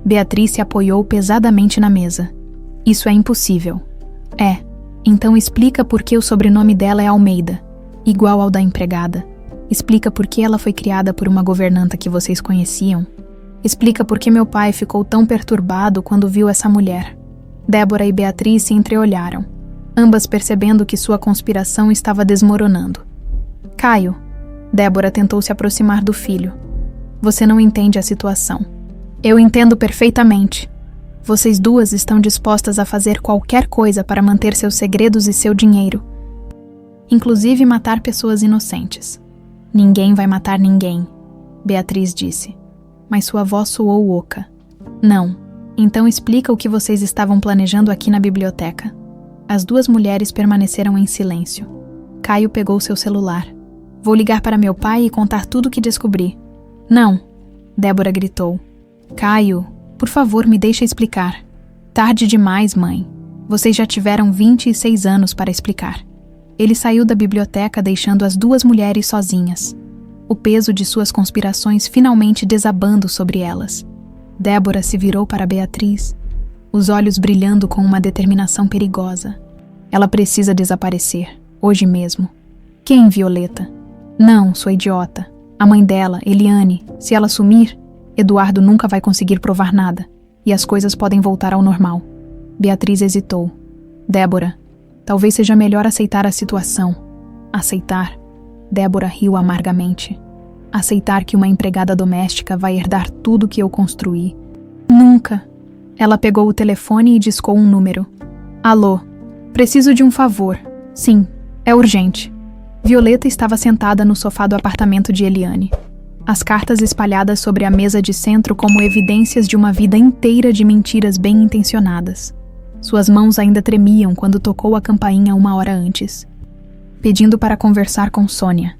Beatriz se apoiou pesadamente na mesa. Isso é impossível. É, então explica por que o sobrenome dela é Almeida, igual ao da empregada. Explica por que ela foi criada por uma governanta que vocês conheciam. Explica por que meu pai ficou tão perturbado quando viu essa mulher. Débora e Beatriz se entreolharam, ambas percebendo que sua conspiração estava desmoronando. Caio, Débora tentou se aproximar do filho. Você não entende a situação. Eu entendo perfeitamente. Vocês duas estão dispostas a fazer qualquer coisa para manter seus segredos e seu dinheiro. Inclusive matar pessoas inocentes. Ninguém vai matar ninguém, Beatriz disse. Mas sua voz soou oca. Não. Então explica o que vocês estavam planejando aqui na biblioteca. As duas mulheres permaneceram em silêncio. Caio pegou seu celular. Vou ligar para meu pai e contar tudo o que descobri. Não, Débora gritou. Caio, por favor, me deixa explicar. Tarde demais, mãe. Vocês já tiveram 26 anos para explicar. Ele saiu da biblioteca deixando as duas mulheres sozinhas. O peso de suas conspirações finalmente desabando sobre elas. Débora se virou para Beatriz, os olhos brilhando com uma determinação perigosa. Ela precisa desaparecer, hoje mesmo. Quem, Violeta? Não, sua idiota. A mãe dela, Eliane. Se ela sumir, Eduardo nunca vai conseguir provar nada, e as coisas podem voltar ao normal. Beatriz hesitou. Débora, talvez seja melhor aceitar a situação. Aceitar? Débora riu amargamente. Aceitar que uma empregada doméstica vai herdar tudo que eu construí. Nunca. Ela pegou o telefone e discou um número. Alô, preciso de um favor. Sim, é urgente. Violeta estava sentada no sofá do apartamento de Eliane. As cartas espalhadas sobre a mesa de centro como evidências de uma vida inteira de mentiras bem intencionadas. Suas mãos ainda tremiam quando tocou a campainha 1 hora antes. Pedindo para conversar com Sônia.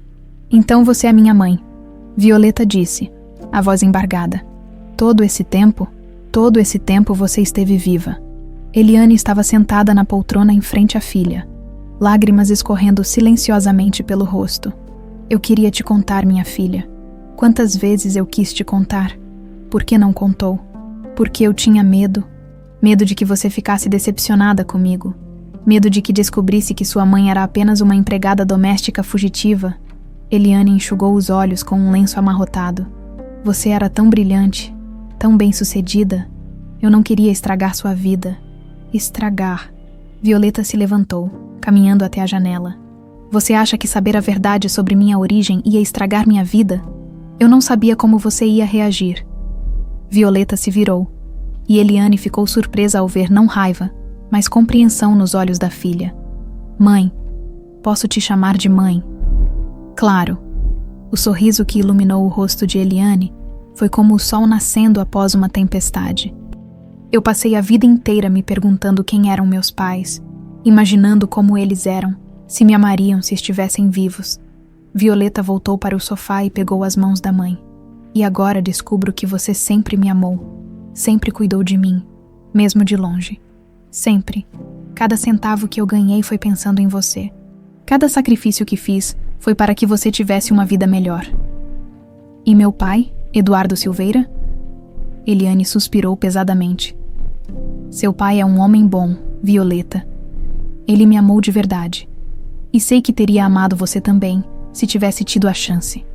Então você é minha mãe. Violeta disse, a voz embargada. Todo esse tempo? Todo esse tempo você esteve viva. Eliane estava sentada na poltrona em frente à filha, lágrimas escorrendo silenciosamente pelo rosto. Eu queria te contar, minha filha. Quantas vezes eu quis te contar? Por que não contou? Porque eu tinha medo. Medo de que você ficasse decepcionada comigo. Medo de que descobrisse que sua mãe era apenas uma empregada doméstica fugitiva. Eliane enxugou os olhos com um lenço amarrotado. Você era tão brilhante, tão bem-sucedida. Eu não queria estragar sua vida. Estragar. Violeta se levantou, caminhando até a janela. Você acha que saber a verdade sobre minha origem ia estragar minha vida? Eu não sabia como você ia reagir. Violeta se virou, e Eliane ficou surpresa ao ver não raiva, mas compreensão nos olhos da filha. Mãe, posso te chamar de mãe? Claro. O sorriso que iluminou o rosto de Eliane foi como o sol nascendo após uma tempestade. Eu passei a vida inteira me perguntando quem eram meus pais, imaginando como eles eram, se me amariam se estivessem vivos. Violeta voltou para o sofá e pegou as mãos da mãe. E agora descubro que você sempre me amou, sempre cuidou de mim, mesmo de longe. Sempre. Cada centavo que eu ganhei foi pensando em você. Cada sacrifício que fiz foi para que você tivesse uma vida melhor. E meu pai, Eduardo Silveira? Eliane suspirou pesadamente. Seu pai é um homem bom, Violeta. Ele me amou de verdade. E sei que teria amado você também, se tivesse tido a chance.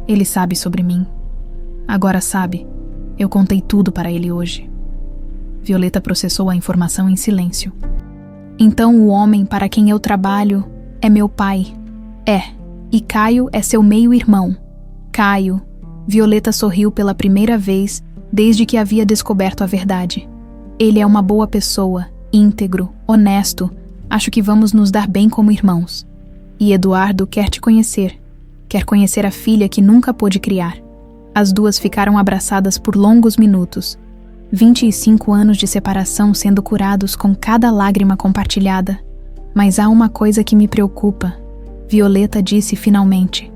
Ele sabe sobre mim. Agora sabe. Eu contei tudo para ele hoje. Violeta processou a informação em silêncio. Então o homem para quem eu trabalho é meu pai. E Caio é seu meio-irmão. Caio. Violeta sorriu pela primeira vez desde que havia descoberto a verdade. Ele é uma boa pessoa, íntegro, honesto. Acho que vamos nos dar bem como irmãos. E Eduardo quer te conhecer. Quer conhecer a filha que nunca pôde criar. As duas ficaram abraçadas por longos minutos. 25 anos de separação sendo curados com cada lágrima compartilhada. Mas há uma coisa que me preocupa. Violeta disse finalmente.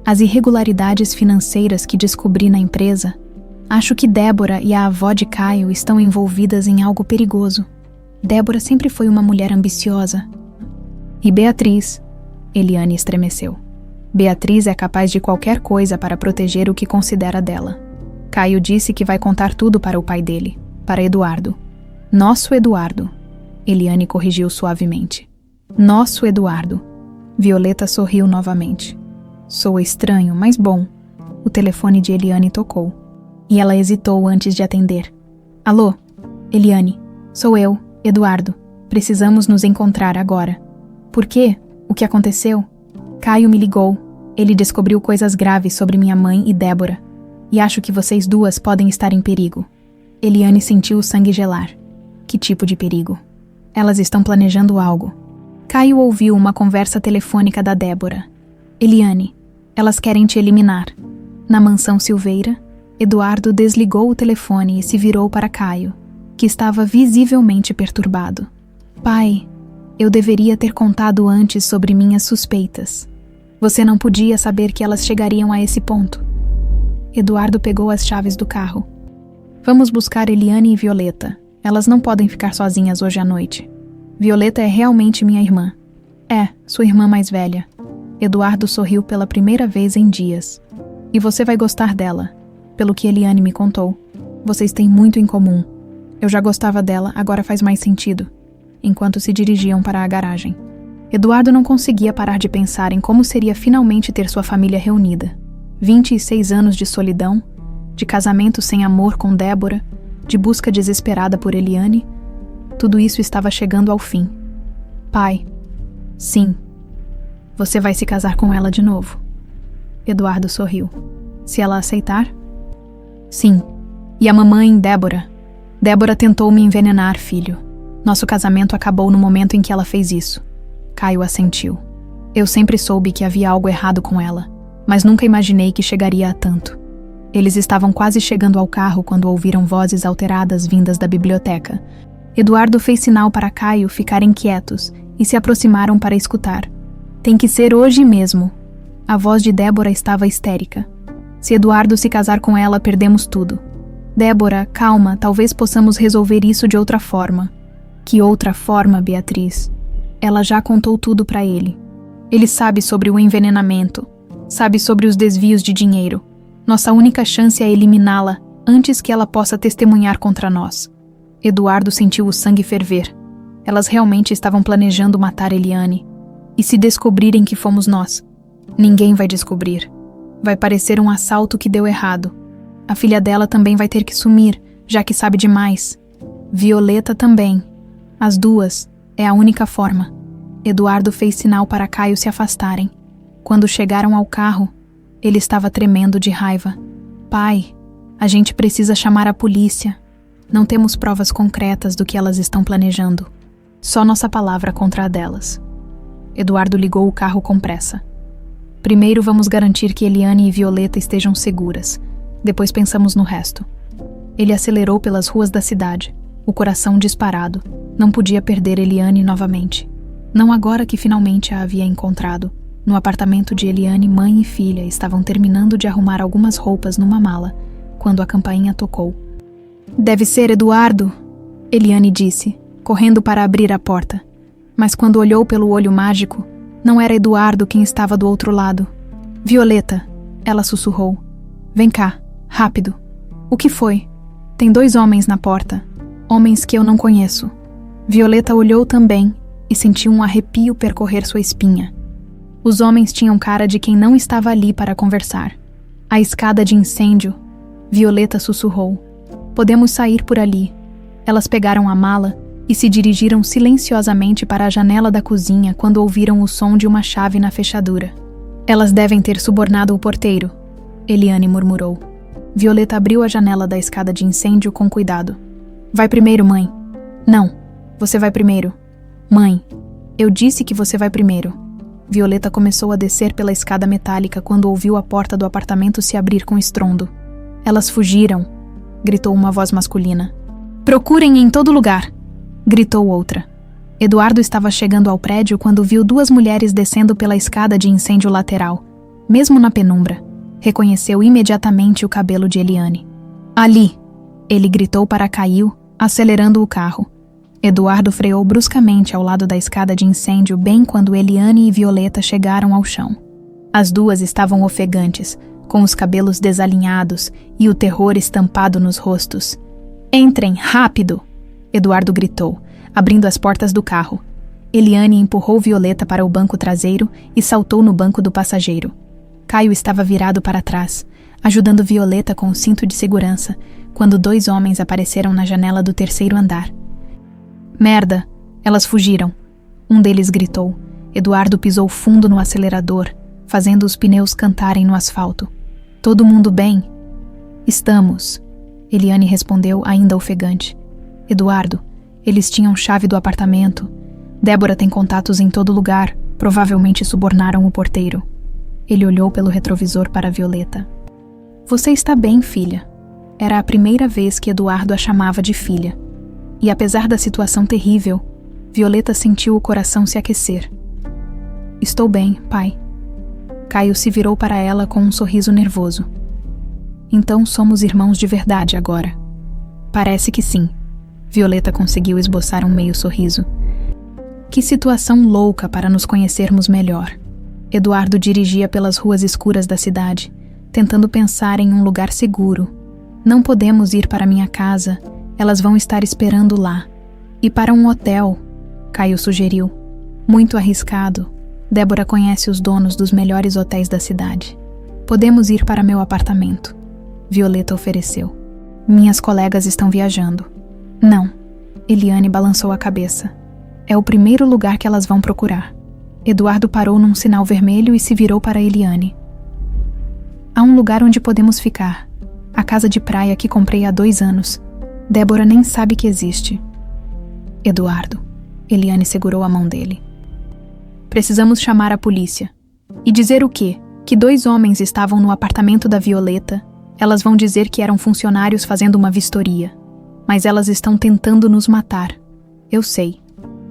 As irregularidades financeiras que descobri na empresa. Acho que Débora e a avó de Caio estão envolvidas em algo perigoso. Débora sempre foi uma mulher ambiciosa. E Beatriz? Eliane estremeceu. Beatriz é capaz de qualquer coisa para proteger o que considera dela. Caio disse que vai contar tudo para o pai dele, para Eduardo. Nosso Eduardo. Eliane corrigiu suavemente. Nosso Eduardo. Violeta sorriu novamente. Soa estranho, mas bom. O telefone de Eliane tocou. E ela hesitou antes de atender. Alô? Eliane. Sou eu, Eduardo. Precisamos nos encontrar agora. Por quê? O que aconteceu? Caio me ligou. Ele descobriu coisas graves sobre minha mãe e Débora. E acho que vocês duas podem estar em perigo. Eliane sentiu o sangue gelar. Que tipo de perigo? Elas estão planejando algo. Caio ouviu uma conversa telefônica da Débora. Eliane, elas querem te eliminar. Na mansão Silveira, Eduardo desligou o telefone e se virou para Caio, que estava visivelmente perturbado. Pai, eu deveria ter contado antes sobre minhas suspeitas. Você não podia saber que elas chegariam a esse ponto. Eduardo pegou as chaves do carro. Vamos buscar Eliane e Violeta. Elas não podem ficar sozinhas hoje à noite. Violeta é realmente minha irmã. É, sua irmã mais velha. Eduardo sorriu pela primeira vez em dias. E você vai gostar dela, pelo que Eliane me contou. Vocês têm muito em comum. Eu já gostava dela, agora faz mais sentido. Enquanto se dirigiam para a garagem. Eduardo não conseguia parar de pensar em como seria finalmente ter sua família reunida. 26 anos de solidão, de casamento sem amor com Débora, de busca desesperada por Eliane, tudo isso estava chegando ao fim. Pai, sim, você vai se casar com ela de novo. Eduardo sorriu. Se ela aceitar? Sim. E a mamãe, Débora? Débora tentou me envenenar, filho. Nosso casamento acabou no momento em que ela fez isso. Caio assentiu. Eu sempre soube que havia algo errado com ela, mas nunca imaginei que chegaria a tanto. Eles estavam quase chegando ao carro quando ouviram vozes alteradas vindas da biblioteca. Eduardo fez sinal para Caio ficarem quietos e se aproximaram para escutar. Tem que ser hoje mesmo. A voz de Débora estava histérica. Se Eduardo se casar com ela, perdemos tudo. Débora, calma, talvez possamos resolver isso de outra forma. Que outra forma, Beatriz? Ela já contou tudo para ele. Ele sabe sobre o envenenamento, sabe sobre os desvios de dinheiro. Nossa única chance é eliminá-la antes que ela possa testemunhar contra nós. Eduardo sentiu o sangue ferver. Elas realmente estavam planejando matar Eliane. E se descobrirem que fomos nós? Ninguém vai descobrir. Vai parecer um assalto que deu errado. A filha dela também vai ter que sumir, já que sabe demais. Violeta também. As duas. É a única forma. Eduardo fez sinal para Caio se afastarem. Quando chegaram ao carro, ele estava tremendo de raiva. Pai, a gente precisa chamar a polícia. Não temos provas concretas do que elas estão planejando. Só nossa palavra contra a delas. Eduardo ligou o carro com pressa. Primeiro vamos garantir que Eliane e Violeta estejam seguras. Depois pensamos no resto. Ele acelerou pelas ruas da cidade, o coração disparado. Não podia perder Eliane novamente. Não agora que finalmente a havia encontrado. No apartamento de Eliane, mãe e filha estavam terminando de arrumar algumas roupas numa mala, quando a campainha tocou. Deve ser Eduardo, Eliane disse, correndo para abrir a porta. Mas quando olhou pelo olho mágico, não era Eduardo quem estava do outro lado. Violeta, ela sussurrou. Vem cá, rápido. O que foi? Tem 2 homens na porta. Homens que eu não conheço. Violeta olhou também e sentiu um arrepio percorrer sua espinha. Os homens tinham cara de quem não estava ali para conversar. A escada de incêndio. Violeta sussurrou. Podemos sair por ali. Elas pegaram a mala e se dirigiram silenciosamente para a janela da cozinha quando ouviram o som de uma chave na fechadura. Elas devem ter subornado o porteiro, Eliane murmurou. Violeta abriu a janela da escada de incêndio com cuidado. Vai primeiro, mãe. Não, você vai primeiro. Mãe, eu disse que você vai primeiro. Violeta começou a descer pela escada metálica quando ouviu a porta do apartamento se abrir com estrondo. Elas fugiram, gritou uma voz masculina. Procurem em todo lugar, gritou outra. Eduardo estava chegando ao prédio quando viu 2 mulheres descendo pela escada de incêndio lateral. Mesmo na penumbra, reconheceu imediatamente o cabelo de Eliane. Ali! Ele gritou para Caio, acelerando o carro. Eduardo freou bruscamente ao lado da escada de incêndio bem quando Eliane e Violeta chegaram ao chão. As duas estavam ofegantes, com os cabelos desalinhados e o terror estampado nos rostos. Entrem, rápido! Eduardo gritou, abrindo as portas do carro. Eliane empurrou Violeta para o banco traseiro e saltou no banco do passageiro. Caio estava virado para trás, ajudando Violeta com o cinto de segurança, quando 2 homens apareceram na janela do 3º andar. Merda! Elas fugiram. Um deles gritou. Eduardo pisou fundo no acelerador, fazendo os pneus cantarem no asfalto. Todo mundo bem? Estamos. Eliane respondeu, ainda ofegante. Eduardo, eles tinham chave do apartamento. Débora tem contatos em todo lugar. Provavelmente subornaram o porteiro. Ele olhou pelo retrovisor para Violeta. Você está bem, filha. Era a primeira vez que Eduardo a chamava de filha. E apesar da situação terrível, Violeta sentiu o coração se aquecer. Estou bem, pai. Caio se virou para ela com um sorriso nervoso. Então somos irmãos de verdade agora. Parece que sim. Violeta conseguiu esboçar um meio sorriso. Que situação louca para nos conhecermos melhor. Eduardo dirigia pelas ruas escuras da cidade, tentando pensar em um lugar seguro. Não podemos ir para minha casa, elas vão estar esperando lá. E para um hotel, Caio sugeriu. Muito arriscado. Débora conhece os donos dos melhores hotéis da cidade. Podemos ir para meu apartamento. Violeta ofereceu. Minhas colegas estão viajando. Não. Eliane balançou a cabeça. É o primeiro lugar que elas vão procurar. Eduardo parou num sinal vermelho e se virou para Eliane. Há um lugar onde podemos ficar. A casa de praia que comprei há 2 anos. Débora nem sabe que existe. Eduardo. Eliane segurou a mão dele. Precisamos chamar a polícia. E dizer o quê? Que 2 homens estavam no apartamento da Violeta. Elas vão dizer que eram funcionários fazendo uma vistoria. Mas elas estão tentando nos matar. Eu sei.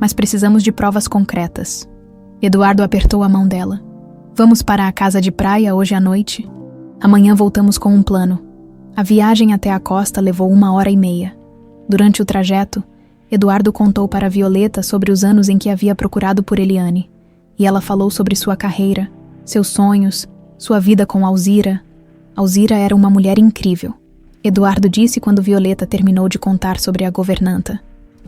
Mas precisamos de provas concretas. Eduardo apertou a mão dela. Vamos para a casa de praia hoje à noite? Amanhã voltamos com um plano. A viagem até a costa levou 1h30. Durante o trajeto, Eduardo contou para Violeta sobre os anos em que havia procurado por Eliane, e ela falou sobre sua carreira, seus sonhos, sua vida com Alzira. Alzira era uma mulher incrível. Eduardo disse quando Violeta terminou de contar sobre a governanta.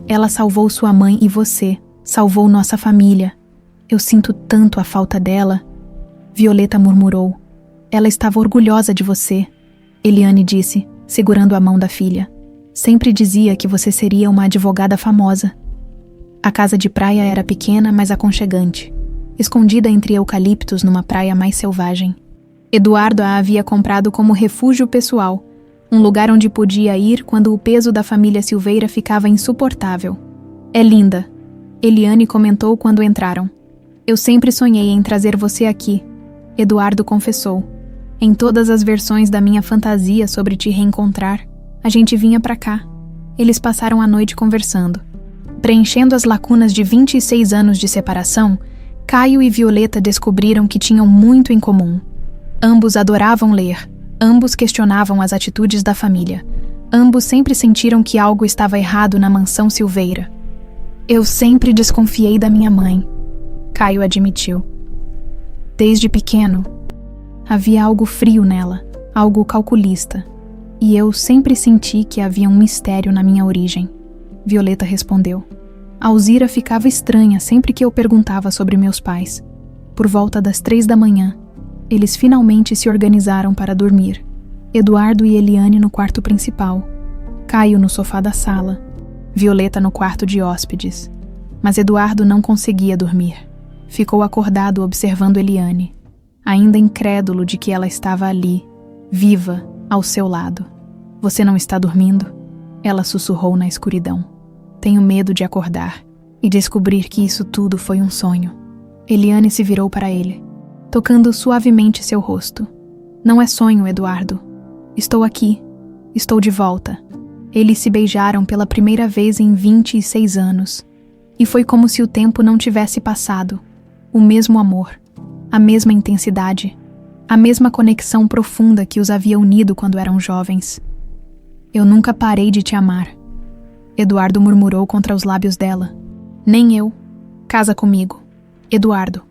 Ela salvou sua mãe e você, salvou nossa família. Eu sinto tanto a falta dela. Violeta murmurou. Ela estava orgulhosa de você. Eliane disse, segurando a mão da filha. Sempre dizia que você seria uma advogada famosa. A casa de praia era pequena, mas aconchegante, escondida entre eucaliptos numa praia mais selvagem. Eduardo a havia comprado como refúgio pessoal, um lugar onde podia ir quando o peso da família Silveira ficava insuportável. É linda, Eliane comentou quando entraram. Eu sempre sonhei em trazer você aqui, Eduardo confessou. Em todas as versões da minha fantasia sobre te reencontrar, a gente vinha pra cá. Eles passaram a noite conversando. Preenchendo as lacunas de 26 anos de separação, Caio e Violeta descobriram que tinham muito em comum. Ambos adoravam ler, ambos questionavam as atitudes da família. Ambos sempre sentiram que algo estava errado na mansão Silveira. Eu sempre desconfiei da minha mãe, Caio admitiu. Desde pequeno, havia algo frio nela, algo calculista. E eu sempre senti que havia um mistério na minha origem. Violeta respondeu. Alzira ficava estranha sempre que eu perguntava sobre meus pais. Por volta das 3 da manhã, eles finalmente se organizaram para dormir. Eduardo e Eliane no quarto principal, Caio no sofá da sala, Violeta no quarto de hóspedes. Mas Eduardo não conseguia dormir. Ficou acordado observando Eliane, ainda incrédulo de que ela estava ali, viva, ao seu lado. Você não está dormindo? Ela sussurrou na escuridão. Tenho medo de acordar e descobrir que isso tudo foi um sonho. Eliane se virou para ele, tocando suavemente seu rosto. Não é sonho, Eduardo. Estou aqui. Estou de volta. Eles se beijaram pela primeira vez em 26 anos. E foi como se o tempo não tivesse passado. O mesmo amor, a mesma intensidade, a mesma conexão profunda que os havia unido quando eram jovens. Eu nunca parei de te amar. Eduardo murmurou contra os lábios dela. Nem eu. Casa comigo. Eduardo,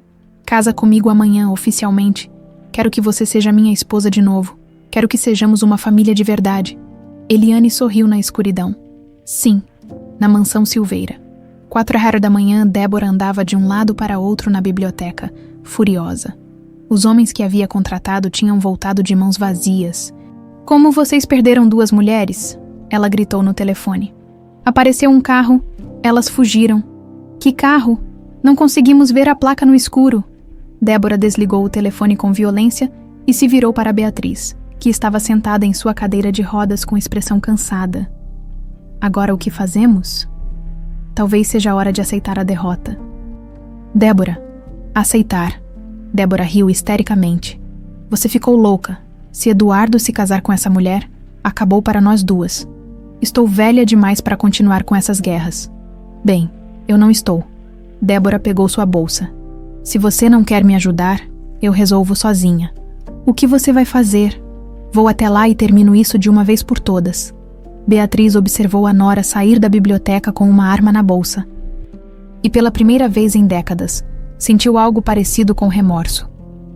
casa comigo amanhã, oficialmente. Quero que você seja minha esposa de novo. Quero que sejamos uma família de verdade. Eliane sorriu na escuridão. Sim, na mansão Silveira. 4h da manhã, Débora andava de um lado para outro na biblioteca, furiosa. Os homens que havia contratado tinham voltado de mãos vazias. Como vocês perderam 2 mulheres? Ela gritou no telefone. Apareceu um carro, elas fugiram. Que carro? Não conseguimos ver a placa no escuro. Débora desligou o telefone com violência e se virou para Beatriz, que estava sentada em sua cadeira de rodas com expressão cansada. Agora o que fazemos? Talvez seja a hora de aceitar a derrota. Débora, aceitar. Débora riu histericamente. Você ficou louca. Se Eduardo se casar com essa mulher, acabou para nós duas. Estou velha demais para continuar com essas guerras. Bem, eu não estou. Débora pegou sua bolsa. Se você não quer me ajudar, eu resolvo sozinha. O que você vai fazer? Vou até lá e termino isso de uma vez por todas. Beatriz observou a nora sair da biblioteca com uma arma na bolsa. E pela primeira vez em décadas, sentiu algo parecido com remorso.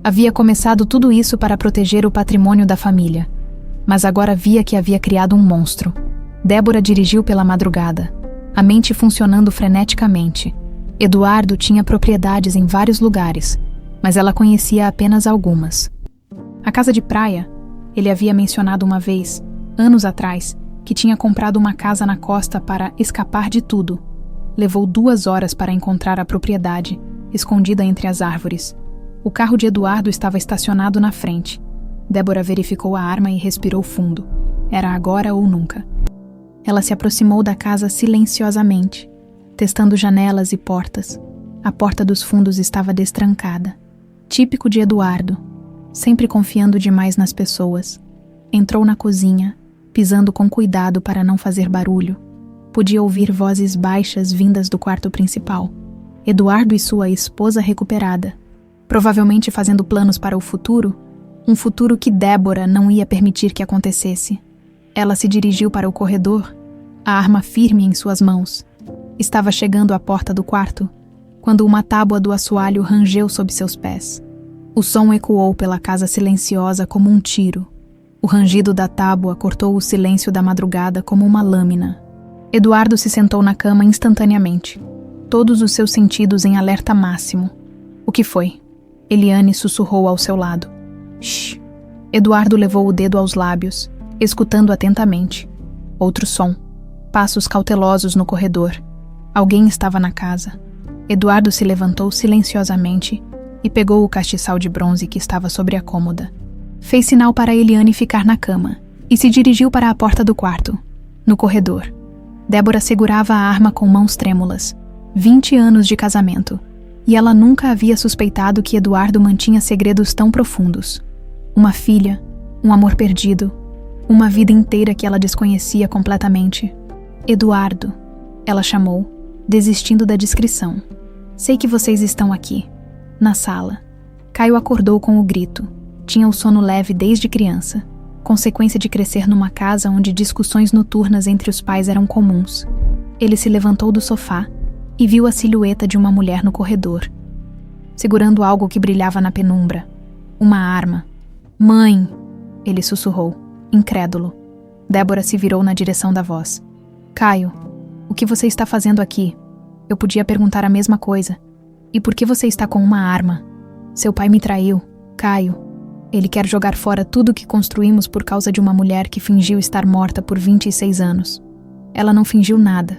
Havia começado tudo isso para proteger o patrimônio da família, mas agora via que havia criado um monstro. Débora dirigiu pela madrugada, a mente funcionando freneticamente. Eduardo tinha propriedades em vários lugares, mas ela conhecia apenas algumas. A casa de praia, ele havia mencionado uma vez, anos atrás, que tinha comprado uma casa na costa para escapar de tudo. Levou 2 horas para encontrar a propriedade, escondida entre as árvores. O carro de Eduardo estava estacionado na frente. Débora verificou a arma e respirou fundo. Era agora ou nunca. Ela se aproximou da casa silenciosamente, testando janelas e portas. A porta dos fundos estava destrancada. Típico de Eduardo, sempre confiando demais nas pessoas. Entrou na cozinha, pisando com cuidado para não fazer barulho. Podia ouvir vozes baixas vindas do quarto principal. Eduardo e sua esposa recuperada, provavelmente fazendo planos para o futuro, um futuro que Débora não ia permitir que acontecesse. Ela se dirigiu para o corredor, a arma firme em suas mãos. Estava chegando à porta do quarto, quando uma tábua do assoalho rangeu sob seus pés. O som ecoou pela casa silenciosa como um tiro. O rangido da tábua cortou o silêncio da madrugada como uma lâmina. Eduardo se sentou na cama instantaneamente, todos os seus sentidos em alerta máximo. O que foi? Eliane sussurrou ao seu lado. Shh. Eduardo levou o dedo aos lábios, escutando atentamente. Outro som. Passos cautelosos no corredor. Alguém estava na casa. Eduardo se levantou silenciosamente e pegou o castiçal de bronze que estava sobre a cômoda. Fez sinal para Eliane ficar na cama e se dirigiu para a porta do quarto. No corredor, Débora segurava a arma com mãos trêmulas. 20 anos de casamento, e ela nunca havia suspeitado que Eduardo mantinha segredos tão profundos. Uma filha, um amor perdido, uma vida inteira que ela desconhecia completamente. Eduardo, ela chamou, desistindo da descrição. Sei que vocês estão aqui. Na sala. Caio acordou com o grito. Tinha o sono leve desde criança, consequência de crescer numa casa onde discussões noturnas entre os pais eram comuns. Ele se levantou do sofá e viu a silhueta de uma mulher no corredor, segurando algo que brilhava na penumbra. Uma arma. Mãe! Ele sussurrou, incrédulo. Débora se virou na direção da voz. Caio, o que você está fazendo aqui? Eu podia perguntar a mesma coisa. E por que você está com uma arma? Seu pai me traiu, Caio. Ele quer jogar fora tudo o que construímos por causa de uma mulher que fingiu estar morta por 26 anos. Ela não fingiu nada.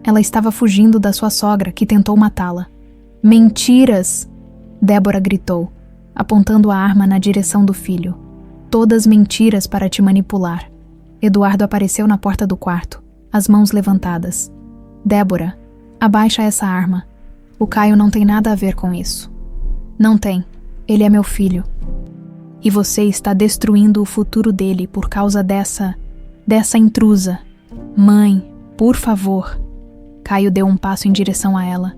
Ela estava fugindo da sua sogra, que tentou matá-la. Mentiras! Débora gritou, apontando a arma na direção do filho. Todas mentiras para te manipular. Eduardo apareceu na porta do quarto, as mãos levantadas. Débora, abaixa essa arma. O Caio não tem nada a ver com isso. Não tem. Ele é meu filho. E você está destruindo o futuro dele por causa dessa intrusa. Mãe, por favor. Caio deu um passo em direção a ela.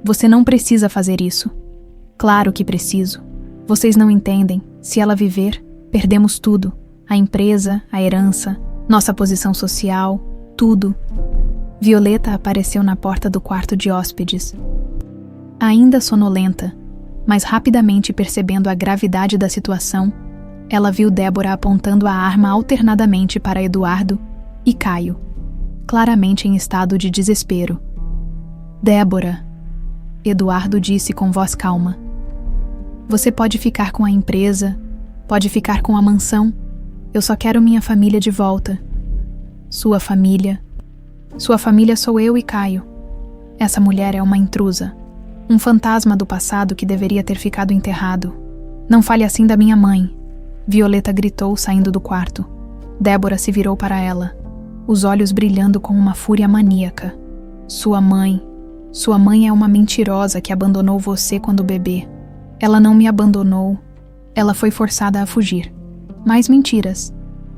Você não precisa fazer isso. Claro que preciso. Vocês não entendem. Se ela viver, perdemos tudo. A empresa, a herança, nossa posição social, tudo. Violeta apareceu na porta do quarto de hóspedes. Ainda sonolenta, mas rapidamente percebendo a gravidade da situação, ela viu Débora apontando a arma alternadamente para Eduardo e Caio, claramente em estado de desespero. Débora, Eduardo disse com voz calma. Você pode ficar com a empresa, pode ficar com a mansão. Eu só quero minha família de volta. Sua família sou eu e Caio. Essa mulher é uma intrusa. Um fantasma do passado que deveria ter ficado enterrado. Não fale assim da minha mãe. Violeta gritou saindo do quarto. Débora se virou para ela, os olhos brilhando com uma fúria maníaca. Sua mãe é uma mentirosa que abandonou você quando bebê. Ela não me abandonou. Ela foi forçada a fugir. Mais mentiras.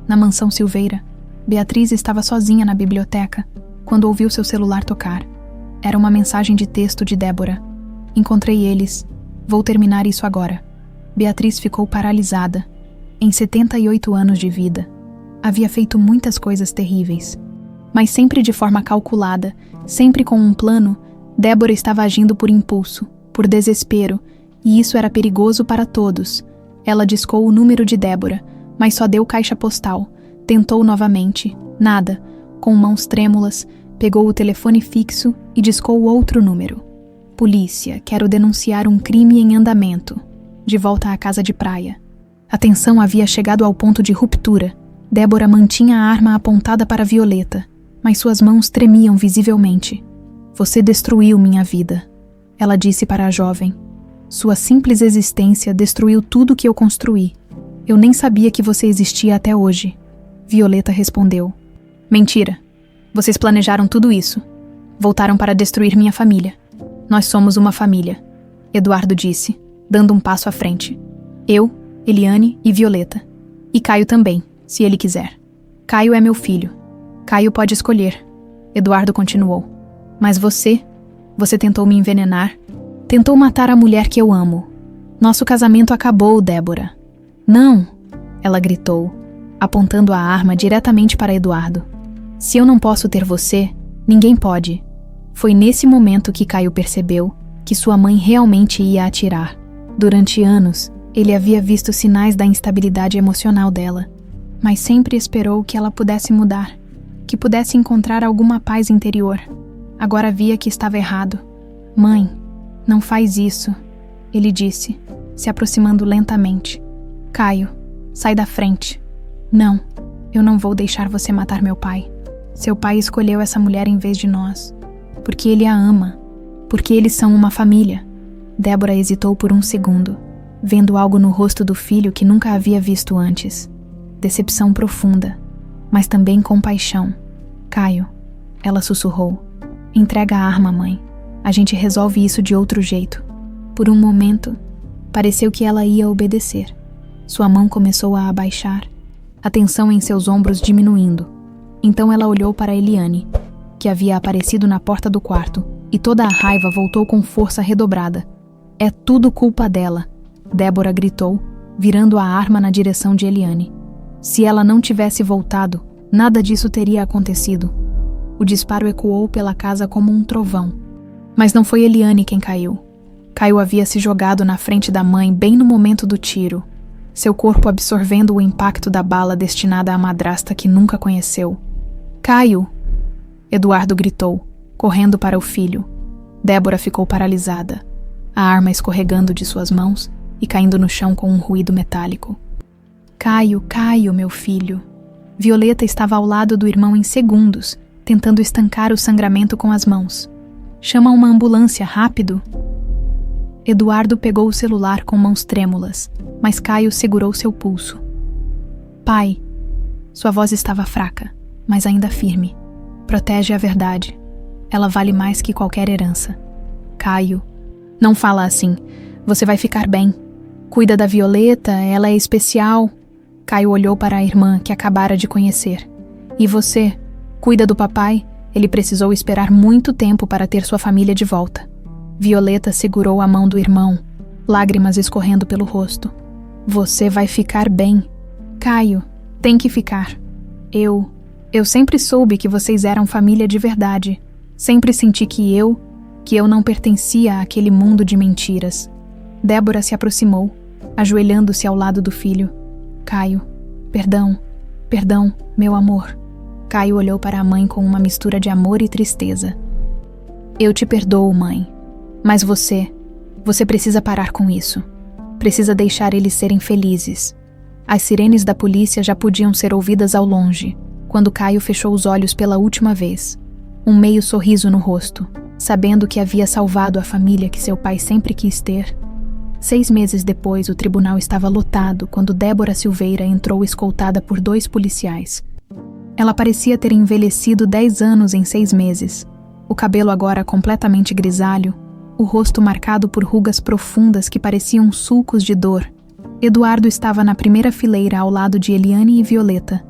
Na mansão Silveira, Beatriz estava sozinha na biblioteca quando ouviu seu celular tocar. Era uma mensagem de texto de Débora. Encontrei eles. Vou terminar isso agora. Beatriz ficou paralisada. Em 78 anos de vida, havia feito muitas coisas terríveis. Mas sempre de forma calculada, sempre com um plano, Débora estava agindo por impulso, por desespero, e isso era perigoso para todos. Ela discou o número de Débora, mas só deu caixa postal. Tentou novamente. Nada. Com mãos trêmulas, pegou o telefone fixo e discou outro número. Polícia, quero denunciar um crime em andamento. De volta à casa de praia. A tensão havia chegado ao ponto de ruptura. Débora mantinha a arma apontada para Violeta, mas suas mãos tremiam visivelmente. Você destruiu minha vida, ela disse para a jovem. Sua simples existência destruiu tudo que eu construí. Eu nem sabia que você existia até hoje. Violeta respondeu. Mentira. Vocês planejaram tudo isso. Voltaram para destruir minha família. Nós somos uma família, Eduardo disse, dando um passo à frente. Eu, Eliane e Violeta. E Caio também, se ele quiser. Caio é meu filho. Caio pode escolher. Eduardo continuou. Mas você tentou me envenenar. Tentou matar a mulher que eu amo. Nosso casamento acabou, Débora. Não, ela gritou. apontando a arma diretamente para Eduardo. Se eu não posso ter você, ninguém pode. Foi nesse momento que Caio percebeu que sua mãe realmente ia atirar. Durante anos, ele havia visto sinais da instabilidade emocional dela, mas sempre esperou que ela pudesse mudar, que pudesse encontrar alguma paz interior. Agora via que estava errado. Mãe, não faz isso, ele disse, se aproximando lentamente. Caio, sai da frente. Não, eu não vou deixar você matar meu pai. Seu pai escolheu essa mulher em vez de nós, porque ele a ama, porque eles são uma família. Débora hesitou por um segundo, vendo algo no rosto do filho que nunca havia visto antes. Decepção profunda, mas também compaixão. Caio, ela sussurrou. Entrega a arma, mãe. A gente resolve isso de outro jeito. Por um momento, pareceu que ela ia obedecer. Sua mão começou a abaixar, a tensão em seus ombros diminuindo. Então ela olhou para Eliane, que havia aparecido na porta do quarto, e toda a raiva voltou com força redobrada. É tudo culpa dela, Débora gritou, virando a arma na direção de Eliane. Se ela não tivesse voltado, nada disso teria acontecido. O disparo ecoou pela casa como um trovão. Mas não foi Eliane quem caiu. Caio havia se jogado na frente da mãe bem no momento do tiro, seu corpo absorvendo o impacto da bala destinada à madrasta que nunca conheceu. Caio! Eduardo gritou, correndo para o filho. Débora ficou paralisada, a arma escorregando de suas mãos e caindo no chão com um ruído metálico. Caio, Caio, meu filho. Violeta estava ao lado do irmão em segundos, tentando estancar o sangramento com as mãos. Chama uma ambulância, rápido! Eduardo pegou o celular com mãos trêmulas, mas Caio segurou seu pulso. Pai. Sua voz estava fraca, mas ainda firme. Protege a verdade. Ela vale mais que qualquer herança. Caio. Não fala assim. Você vai ficar bem. Cuida da Violeta, ela é especial. Caio olhou para a irmã que acabara de conhecer. E você? Cuida do papai? Ele precisou esperar muito tempo para ter sua família de volta. Violeta segurou a mão do irmão, lágrimas escorrendo pelo rosto. Você vai ficar bem. Caio, tem que ficar. Eu sempre soube que vocês eram família de verdade. Sempre senti que eu não pertencia àquele mundo de mentiras. Débora se aproximou, ajoelhando-se ao lado do filho. Caio, perdão, meu amor. Caio olhou para a mãe com uma mistura de amor e tristeza. Eu te perdoo, mãe. Mas você precisa parar com isso. Precisa deixar eles serem felizes. As sirenes da polícia já podiam ser ouvidas ao longe, quando Caio fechou os olhos pela última vez. Um meio sorriso no rosto, sabendo que havia salvado a família que seu pai sempre quis ter. 6 meses depois, o tribunal estava lotado quando Débora Silveira entrou escoltada por 2 policiais. Ela parecia ter envelhecido 10 anos em 6 meses. O cabelo agora completamente grisalho, o rosto marcado por rugas profundas que pareciam sulcos de dor. Eduardo estava na primeira fileira ao lado de Eliane e Violeta.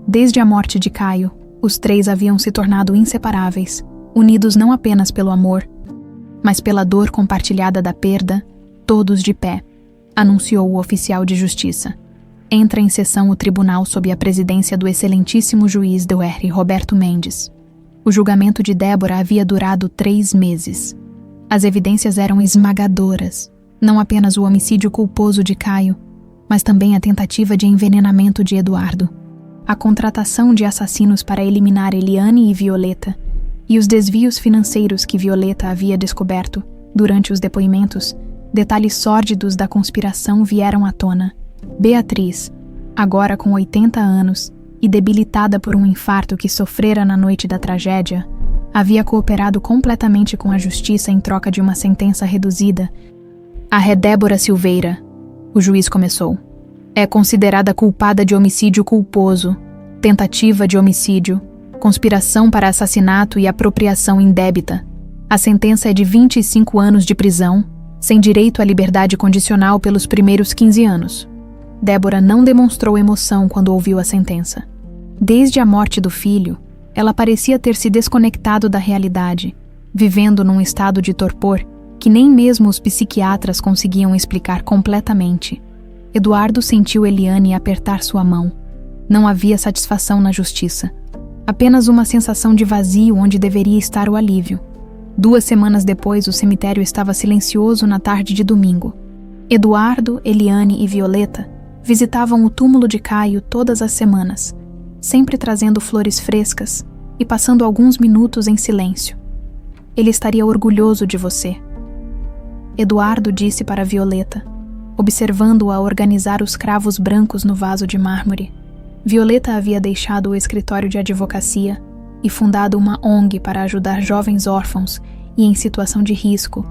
Desde a morte de Caio, os 3 haviam se tornado inseparáveis, unidos não apenas pelo amor, mas pela dor compartilhada da perda, todos de pé, anunciou o oficial de justiça. Entra em sessão o tribunal sob a presidência do excelentíssimo juiz Dr. Roberto Mendes. O julgamento de Débora havia durado 3 meses. As evidências eram esmagadoras, não apenas o homicídio culposo de Caio, mas também a tentativa de envenenamento de Eduardo, a contratação de assassinos para eliminar Eliane e Violeta, e os desvios financeiros que Violeta havia descoberto. Durante os depoimentos, detalhes sórdidos da conspiração vieram à tona. Beatriz, agora com 80 anos e debilitada por um infarto que sofrera na noite da tragédia, havia cooperado completamente com a justiça em troca de uma sentença reduzida. A Débora Silveira, o juiz começou, é considerada culpada de homicídio culposo, tentativa de homicídio, conspiração para assassinato e apropriação indébita. A sentença é de 25 anos de prisão, sem direito à liberdade condicional pelos primeiros 15 anos. Débora não demonstrou emoção quando ouviu a sentença. Desde a morte do filho, ela parecia ter se desconectado da realidade, vivendo num estado de torpor que nem mesmo os psiquiatras conseguiam explicar completamente. Eduardo sentiu Eliane apertar sua mão. Não havia satisfação na justiça. Apenas uma sensação de vazio onde deveria estar o alívio. 2 semanas depois, o cemitério estava silencioso na tarde de domingo. Eduardo, Eliane e Violeta visitavam o túmulo de Caio todas as semanas, sempre trazendo flores frescas e passando alguns minutos em silêncio. Ele estaria orgulhoso de você. Eduardo disse para Violeta, observando-a organizar os cravos brancos no vaso de mármore. Violeta havia deixado o escritório de advocacia e fundado uma ONG para ajudar jovens órfãos e em situação de risco.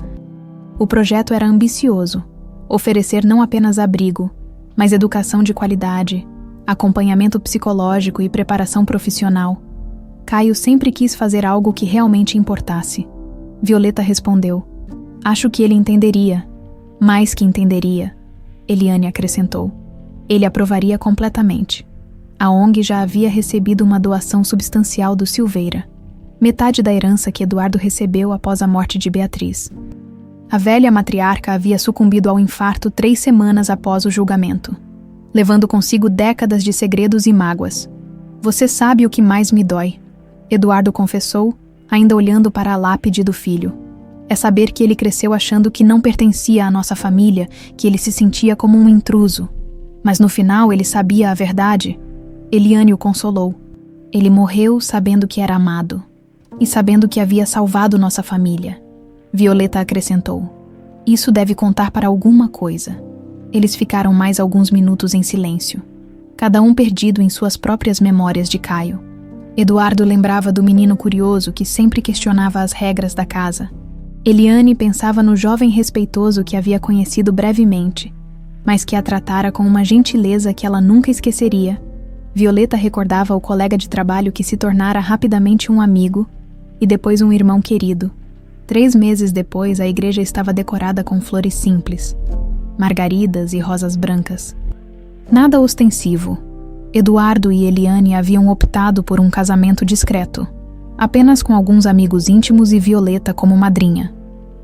O projeto era ambicioso, oferecer não apenas abrigo, mas educação de qualidade, acompanhamento psicológico e preparação profissional. Caio sempre quis fazer algo que realmente importasse. Violeta respondeu, acho que ele entenderia, mais que entenderia. Eliane acrescentou, ele aprovaria completamente. A ONG já havia recebido uma doação substancial do Silveira, metade da herança que Eduardo recebeu após a morte de Beatriz. A velha matriarca havia sucumbido ao infarto 3 semanas após o julgamento, levando consigo décadas de segredos e mágoas. Você sabe o que mais me dói, Eduardo confessou, ainda olhando para a lápide do filho. É saber que ele cresceu achando que não pertencia à nossa família, que ele se sentia como um intruso. Mas no final ele sabia a verdade. Eliane o consolou. Ele morreu sabendo que era amado e sabendo que havia salvado nossa família. Violeta acrescentou. Isso deve contar para alguma coisa. Eles ficaram mais alguns minutos em silêncio, cada um perdido em suas próprias memórias de Caio. Eduardo lembrava do menino curioso que sempre questionava as regras da casa. Eliane pensava no jovem respeitoso que havia conhecido brevemente, mas que a tratara com uma gentileza que ela nunca esqueceria. Violeta recordava o colega de trabalho que se tornara rapidamente um amigo e depois um irmão querido. 3 meses depois, a igreja estava decorada com flores simples, margaridas e rosas brancas. Nada ostensivo. Eduardo e Eliane haviam optado por um casamento discreto, apenas com alguns amigos íntimos e Violeta como madrinha.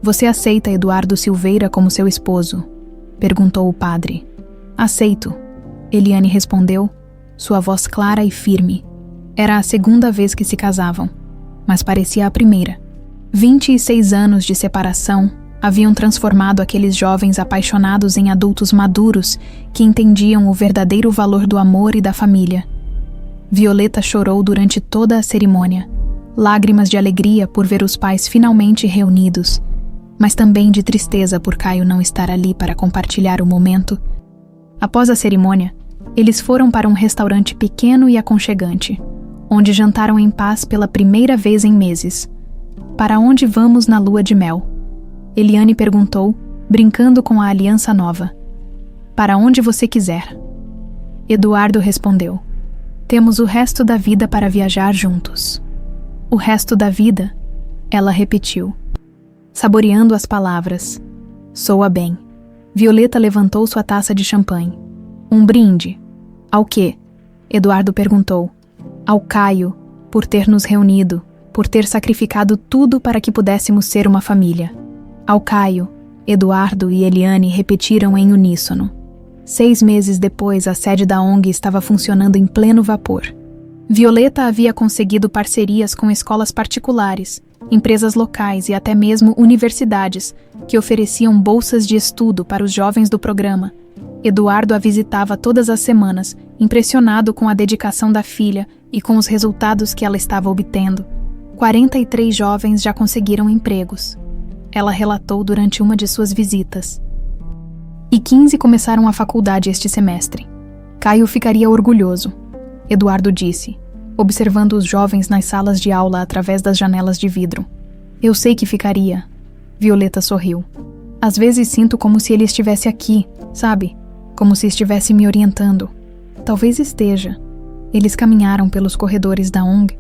Você aceita Eduardo Silveira como seu esposo? Perguntou o padre. Aceito, Eliane respondeu, sua voz clara e firme. Era a 2ª vez que se casavam, mas parecia a primeira. 26 anos de separação haviam transformado aqueles jovens apaixonados em adultos maduros que entendiam o verdadeiro valor do amor e da família. Violeta chorou durante toda a cerimônia, lágrimas de alegria por ver os pais finalmente reunidos, mas também de tristeza por Caio não estar ali para compartilhar o momento. Após a cerimônia, eles foram para um restaurante pequeno e aconchegante, onde jantaram em paz pela primeira vez em meses. Para onde vamos na lua de mel? Eliane perguntou, brincando com a aliança nova. Para onde você quiser. Eduardo respondeu. Temos o resto da vida para viajar juntos. O resto da vida? Ela repetiu, saboreando as palavras. Soa bem. Violeta levantou sua taça de champanhe. Um brinde. Ao quê? Eduardo perguntou. Ao Caio, por ter nos reunido, por ter sacrificado tudo para que pudéssemos ser uma família. Ao Caio, Eduardo e Eliane repetiram em uníssono. 6 meses depois, a sede da ONG estava funcionando em pleno vapor. Violeta havia conseguido parcerias com escolas particulares, empresas locais e até mesmo universidades, que ofereciam bolsas de estudo para os jovens do programa. Eduardo a visitava todas as semanas, impressionado com a dedicação da filha e com os resultados que ela estava obtendo. 43 jovens já conseguiram empregos. Ela relatou durante uma de suas visitas. E 15 começaram a faculdade este semestre. Caio ficaria orgulhoso, Eduardo disse, observando os jovens nas salas de aula através das janelas de vidro. Eu sei que ficaria. Violeta sorriu. Às vezes sinto como se ele estivesse aqui, sabe? Como se estivesse me orientando. Talvez esteja. Eles caminharam pelos corredores da ONG,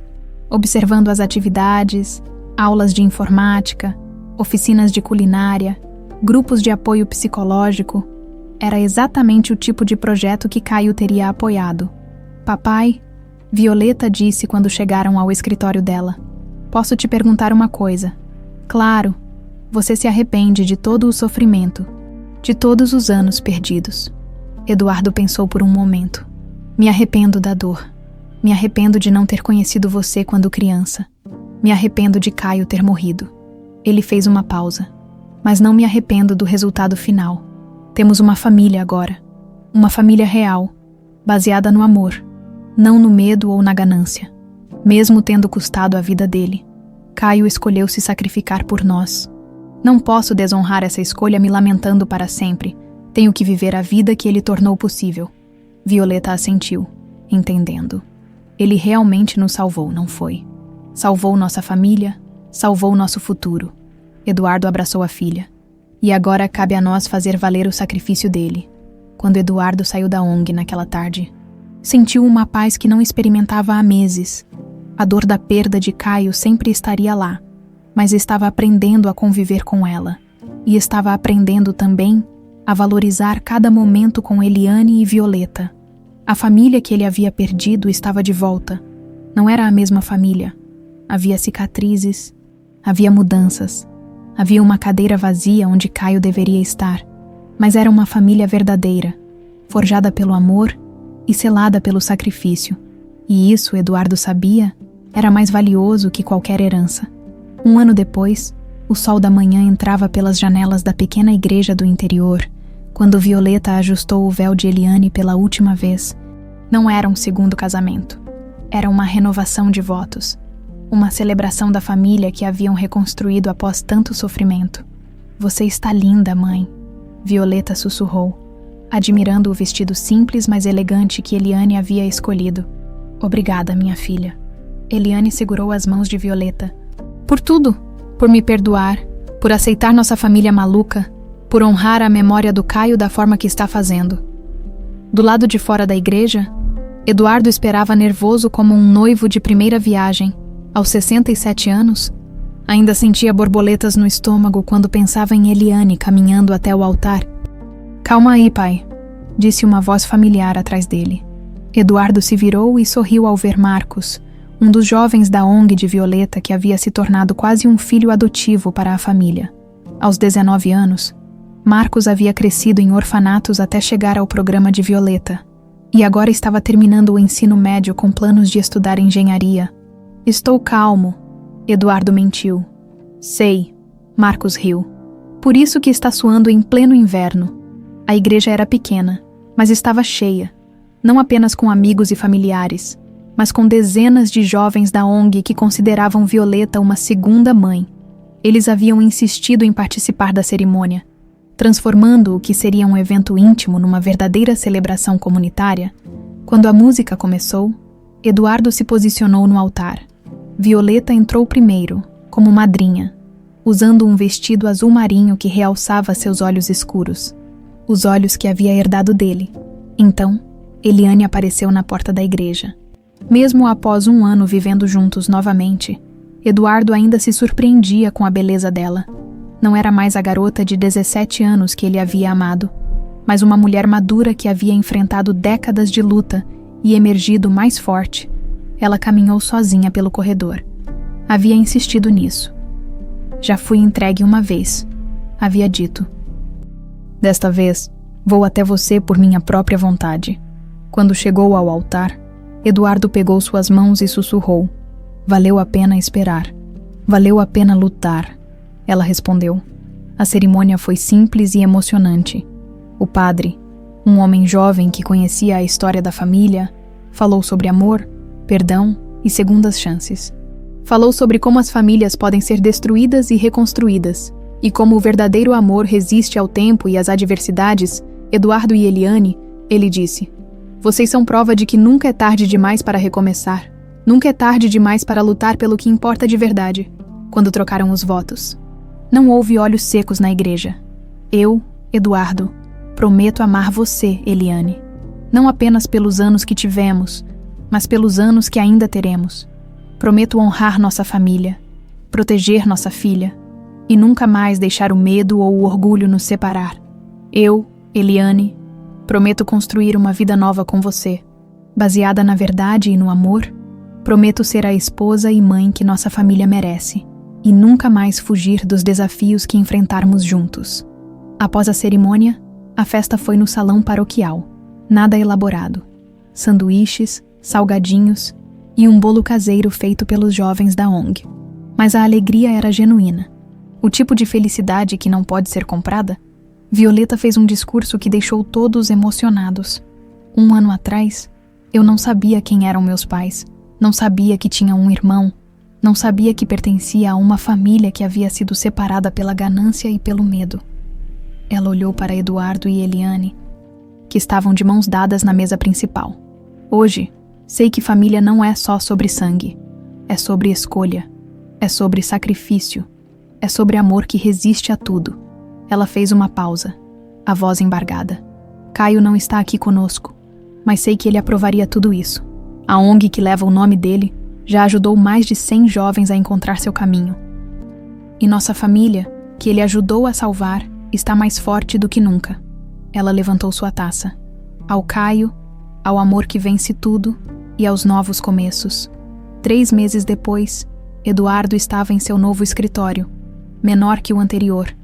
observando as atividades, aulas de informática, oficinas de culinária, grupos de apoio psicológico. Era exatamente o tipo de projeto que Caio teria apoiado. Papai, Violeta disse quando chegaram ao escritório dela. Posso te perguntar uma coisa? Claro, você se arrepende de todo o sofrimento, de todos os anos perdidos. Eduardo pensou por um momento. Me arrependo da dor. Me arrependo de não ter conhecido você quando criança. Me arrependo de Caio ter morrido. Ele fez uma pausa. Mas não me arrependo do resultado final. Temos uma família agora. Uma família real, baseada no amor, não no medo ou na ganância. Mesmo tendo custado a vida dele, Caio escolheu se sacrificar por nós. Não posso desonrar essa escolha me lamentando para sempre. Tenho que viver a vida que ele tornou possível. Violeta assentiu, entendendo. Ele realmente nos salvou, não foi? Salvou nossa família, salvou nosso futuro. Eduardo abraçou a filha. E agora cabe a nós fazer valer o sacrifício dele. Quando Eduardo saiu da ONG naquela tarde, sentiu uma paz que não experimentava há meses. A dor da perda de Caio sempre estaria lá, mas estava aprendendo a conviver com ela. E estava aprendendo também a valorizar cada momento com Eliane e Violeta. A família que ele havia perdido estava de volta. Não era a mesma família. Havia cicatrizes, havia mudanças. Havia uma cadeira vazia onde Caio deveria estar, mas era uma família verdadeira, forjada pelo amor e selada pelo sacrifício. E isso, Eduardo sabia, era mais valioso que qualquer herança. 1 ano depois, o sol da manhã entrava pelas janelas da pequena igreja do interior, quando Violeta ajustou o véu de Eliane pela última vez. Não era um segundo casamento. Era uma renovação de votos. Uma celebração da família que haviam reconstruído após tanto sofrimento. Você está linda, mãe, Violeta sussurrou, admirando o vestido simples, mas elegante que Eliane havia escolhido. Obrigada, minha filha. Eliane segurou as mãos de Violeta. Por tudo, por me perdoar, por aceitar nossa família maluca, por honrar a memória do Caio da forma que está fazendo. Do lado de fora da igreja, Eduardo esperava nervoso como um noivo de primeira viagem. Aos 67 anos, ainda sentia borboletas no estômago quando pensava em Eliane caminhando até o altar. Calma aí, pai, disse uma voz familiar atrás dele. Eduardo se virou e sorriu ao ver Marcos, um dos jovens da ONG de Violeta que havia se tornado quase um filho adotivo para a família. Aos 19 anos, Marcos havia crescido em orfanatos até chegar ao programa de Violeta, e agora estava terminando o ensino médio com planos de estudar engenharia. Estou calmo, Eduardo mentiu. Sei, Marcos riu. Por isso que está suando em pleno inverno. A igreja era pequena, mas estava cheia, não apenas com amigos e familiares, mas com dezenas de jovens da ONG que consideravam Violeta uma segunda mãe. Eles haviam insistido em participar da cerimônia, transformando o que seria um evento íntimo numa verdadeira celebração comunitária. Quando a música começou, Eduardo se posicionou no altar. Violeta entrou primeiro, como madrinha, usando um vestido azul marinho que realçava seus olhos escuros, os olhos que havia herdado dele. Então, Eliane apareceu na porta da igreja. Mesmo após 1 ano vivendo juntos novamente, Eduardo ainda se surpreendia com a beleza dela. Não era mais a garota de 17 anos que ele havia amado, mas uma mulher madura que havia enfrentado décadas de luta e emergido mais forte. Ela caminhou sozinha pelo corredor. Havia insistido nisso. Já fui entregue uma vez, havia dito. Desta vez, vou até você por minha própria vontade. Quando chegou ao altar, Eduardo pegou suas mãos e sussurrou. Valeu a pena esperar. Valeu a pena lutar. Ela respondeu. A cerimônia foi simples e emocionante. O padre, um homem jovem que conhecia a história da família, falou sobre amor, perdão e segundas chances. Falou sobre como as famílias podem ser destruídas e reconstruídas, e como o verdadeiro amor resiste ao tempo e às adversidades. Eduardo e Eliane, ele disse, vocês são prova de que nunca é tarde demais para recomeçar. Nunca é tarde demais para lutar pelo que importa de verdade. Quando trocaram os votos, não houve olhos secos na igreja. Eu, Eduardo, prometo amar você, Eliane. Não apenas pelos anos que tivemos, mas pelos anos que ainda teremos. Prometo honrar nossa família, proteger nossa filha, e nunca mais deixar o medo ou o orgulho nos separar. Eu, Eliane, prometo construir uma vida nova com você, baseada na verdade e no amor. Prometo ser a esposa e mãe que nossa família merece, e nunca mais fugir dos desafios que enfrentarmos juntos. Após a cerimônia, a festa foi no salão paroquial. Nada elaborado. sanduíches, salgadinhos e um bolo caseiro feito pelos jovens da ONG. Mas a alegria era genuína. O tipo de felicidade que não pode ser comprada. Violeta fez um discurso que deixou todos emocionados. 1 ano atrás, eu não sabia quem eram meus pais, não sabia que tinha um irmão, não sabia que pertencia a uma família que havia sido separada pela ganância e pelo medo. Ela olhou para Eduardo e Eliane, que estavam de mãos dadas na mesa principal. Hoje, sei que família não é só sobre sangue. É sobre escolha. É sobre sacrifício. É sobre amor que resiste a tudo. Ela fez uma pausa, a voz embargada. Caio não está aqui conosco, mas sei que ele aprovaria tudo isso. A ONG que leva o nome dele já ajudou mais de 100 jovens a encontrar seu caminho. E nossa família, que ele ajudou a salvar, está mais forte do que nunca. Ela levantou sua taça. Ao Caio, ao amor que vence tudo e aos novos começos. 3 meses depois, Eduardo estava em seu novo escritório, menor que o anterior,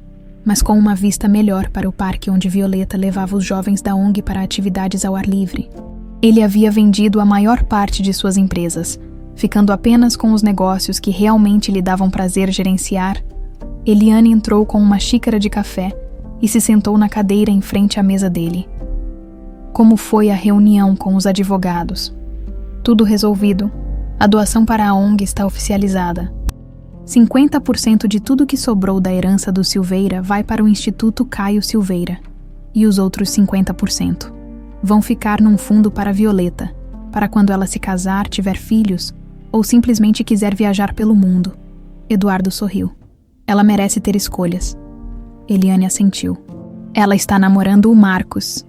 mas com uma vista melhor para o parque onde Violeta levava os jovens da ONG para atividades ao ar livre. Ele havia vendido a maior parte de suas empresas, ficando apenas com os negócios que realmente lhe davam prazer gerenciar. Eliane entrou com uma xícara de café e se sentou na cadeira em frente à mesa dele. Como foi a reunião com os advogados? Tudo resolvido. A doação para a ONG está oficializada. 50% de tudo que sobrou da herança do Silveira vai para o Instituto Caio Silveira. E os outros 50% vão ficar num fundo para Violeta, para quando ela se casar, tiver filhos, ou simplesmente quiser viajar pelo mundo. Eduardo sorriu. Ela merece ter escolhas. Eliane assentiu. Ela está namorando o Marcos.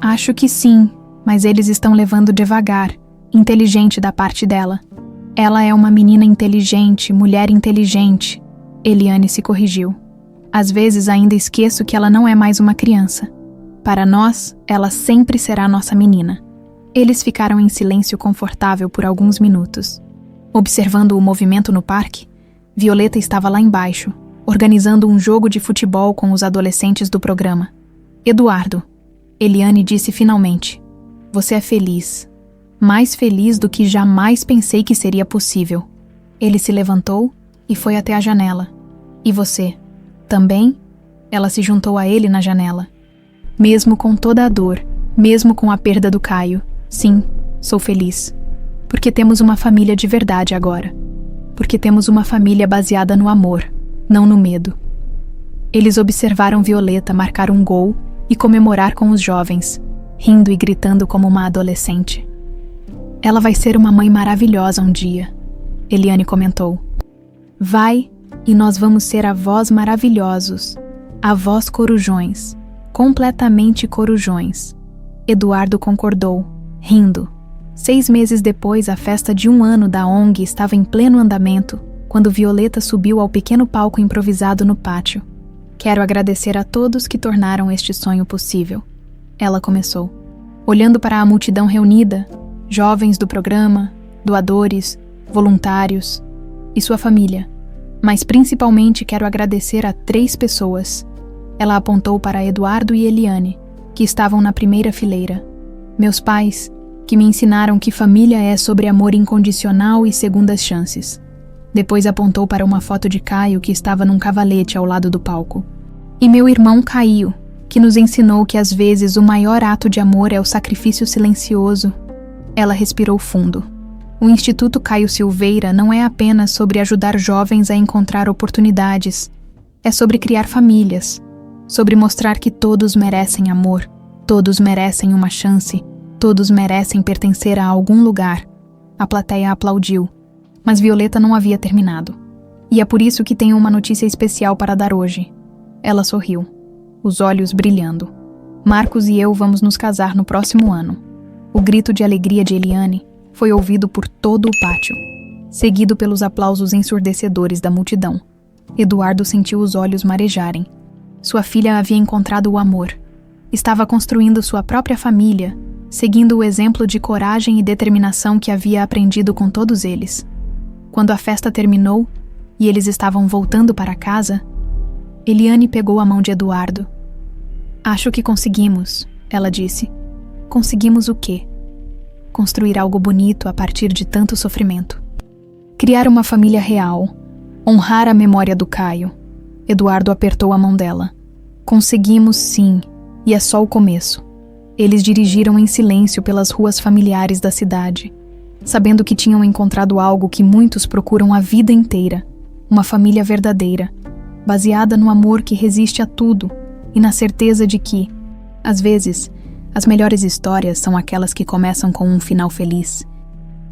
Acho que sim, mas eles estão levando devagar. Inteligente da parte dela. Ela é uma menina inteligente, mulher inteligente. Eliane se corrigiu. Às vezes ainda esqueço que ela não é mais uma criança. Para nós, ela sempre será nossa menina. Eles ficaram em silêncio confortável por alguns minutos. Observando o movimento no parque, Violeta estava lá embaixo, organizando um jogo de futebol com os adolescentes do programa. Eduardo, Eliane disse finalmente, você é feliz. Mais feliz do que jamais pensei que seria possível. Ele se levantou e foi até a janela. E você? Também? Ela se juntou a ele na janela. Mesmo com toda a dor, mesmo com a perda do Caio, sim, sou feliz. Porque temos uma família de verdade agora. Porque temos uma família baseada no amor, não no medo. Eles observaram Violeta marcar um gol e comemorar com os jovens, rindo e gritando como uma adolescente. Ela vai ser uma mãe maravilhosa um dia, Eliane comentou. Vai, e nós vamos ser avós maravilhosos, avós corujões, completamente corujões. Eduardo concordou, rindo. 6 meses depois, a festa de 1 ano da ONG estava em pleno andamento, quando Violeta subiu ao pequeno palco improvisado no pátio. Quero agradecer a todos que tornaram este sonho possível. Ela começou, olhando para a multidão reunida, jovens do programa, doadores, voluntários e sua família. Mas principalmente quero agradecer a 3 pessoas. Ela apontou para Eduardo e Eliane, que estavam na primeira fileira. Meus pais, que me ensinaram que família é sobre amor incondicional e segundas chances. Depois apontou para uma foto de Caio que estava num cavalete ao lado do palco. E meu irmão Caio, que nos ensinou que às vezes o maior ato de amor é o sacrifício silencioso. Ela respirou fundo. O Instituto Caio Silveira não é apenas sobre ajudar jovens a encontrar oportunidades. É sobre criar famílias. Sobre mostrar que todos merecem amor. Todos merecem uma chance. Todos merecem pertencer a algum lugar. A plateia aplaudiu. Mas Violeta não havia terminado. E é por isso que tenho uma notícia especial para dar hoje. Ela sorriu, os olhos brilhando. Marcos e eu vamos nos casar no próximo ano. O grito de alegria de Eliane foi ouvido por todo o pátio, seguido pelos aplausos ensurdecedores da multidão. Eduardo sentiu os olhos marejarem. Sua filha havia encontrado o amor. Estava construindo sua própria família, seguindo o exemplo de coragem e determinação que havia aprendido com todos eles. Quando a festa terminou e eles estavam voltando para casa, Eliane pegou a mão de Eduardo. Acho que conseguimos, ela disse. Conseguimos o quê? construir algo bonito a partir de tanto sofrimento. Criar uma família real, honrar a memória do Caio. Eduardo apertou a mão dela. Conseguimos sim, e é só o começo. Eles dirigiram em silêncio pelas ruas familiares da cidade, sabendo que tinham encontrado algo que muitos procuram a vida inteira, uma família verdadeira, baseada no amor que resiste a tudo e na certeza de que, às vezes, as melhores histórias são aquelas que começam com um final feliz.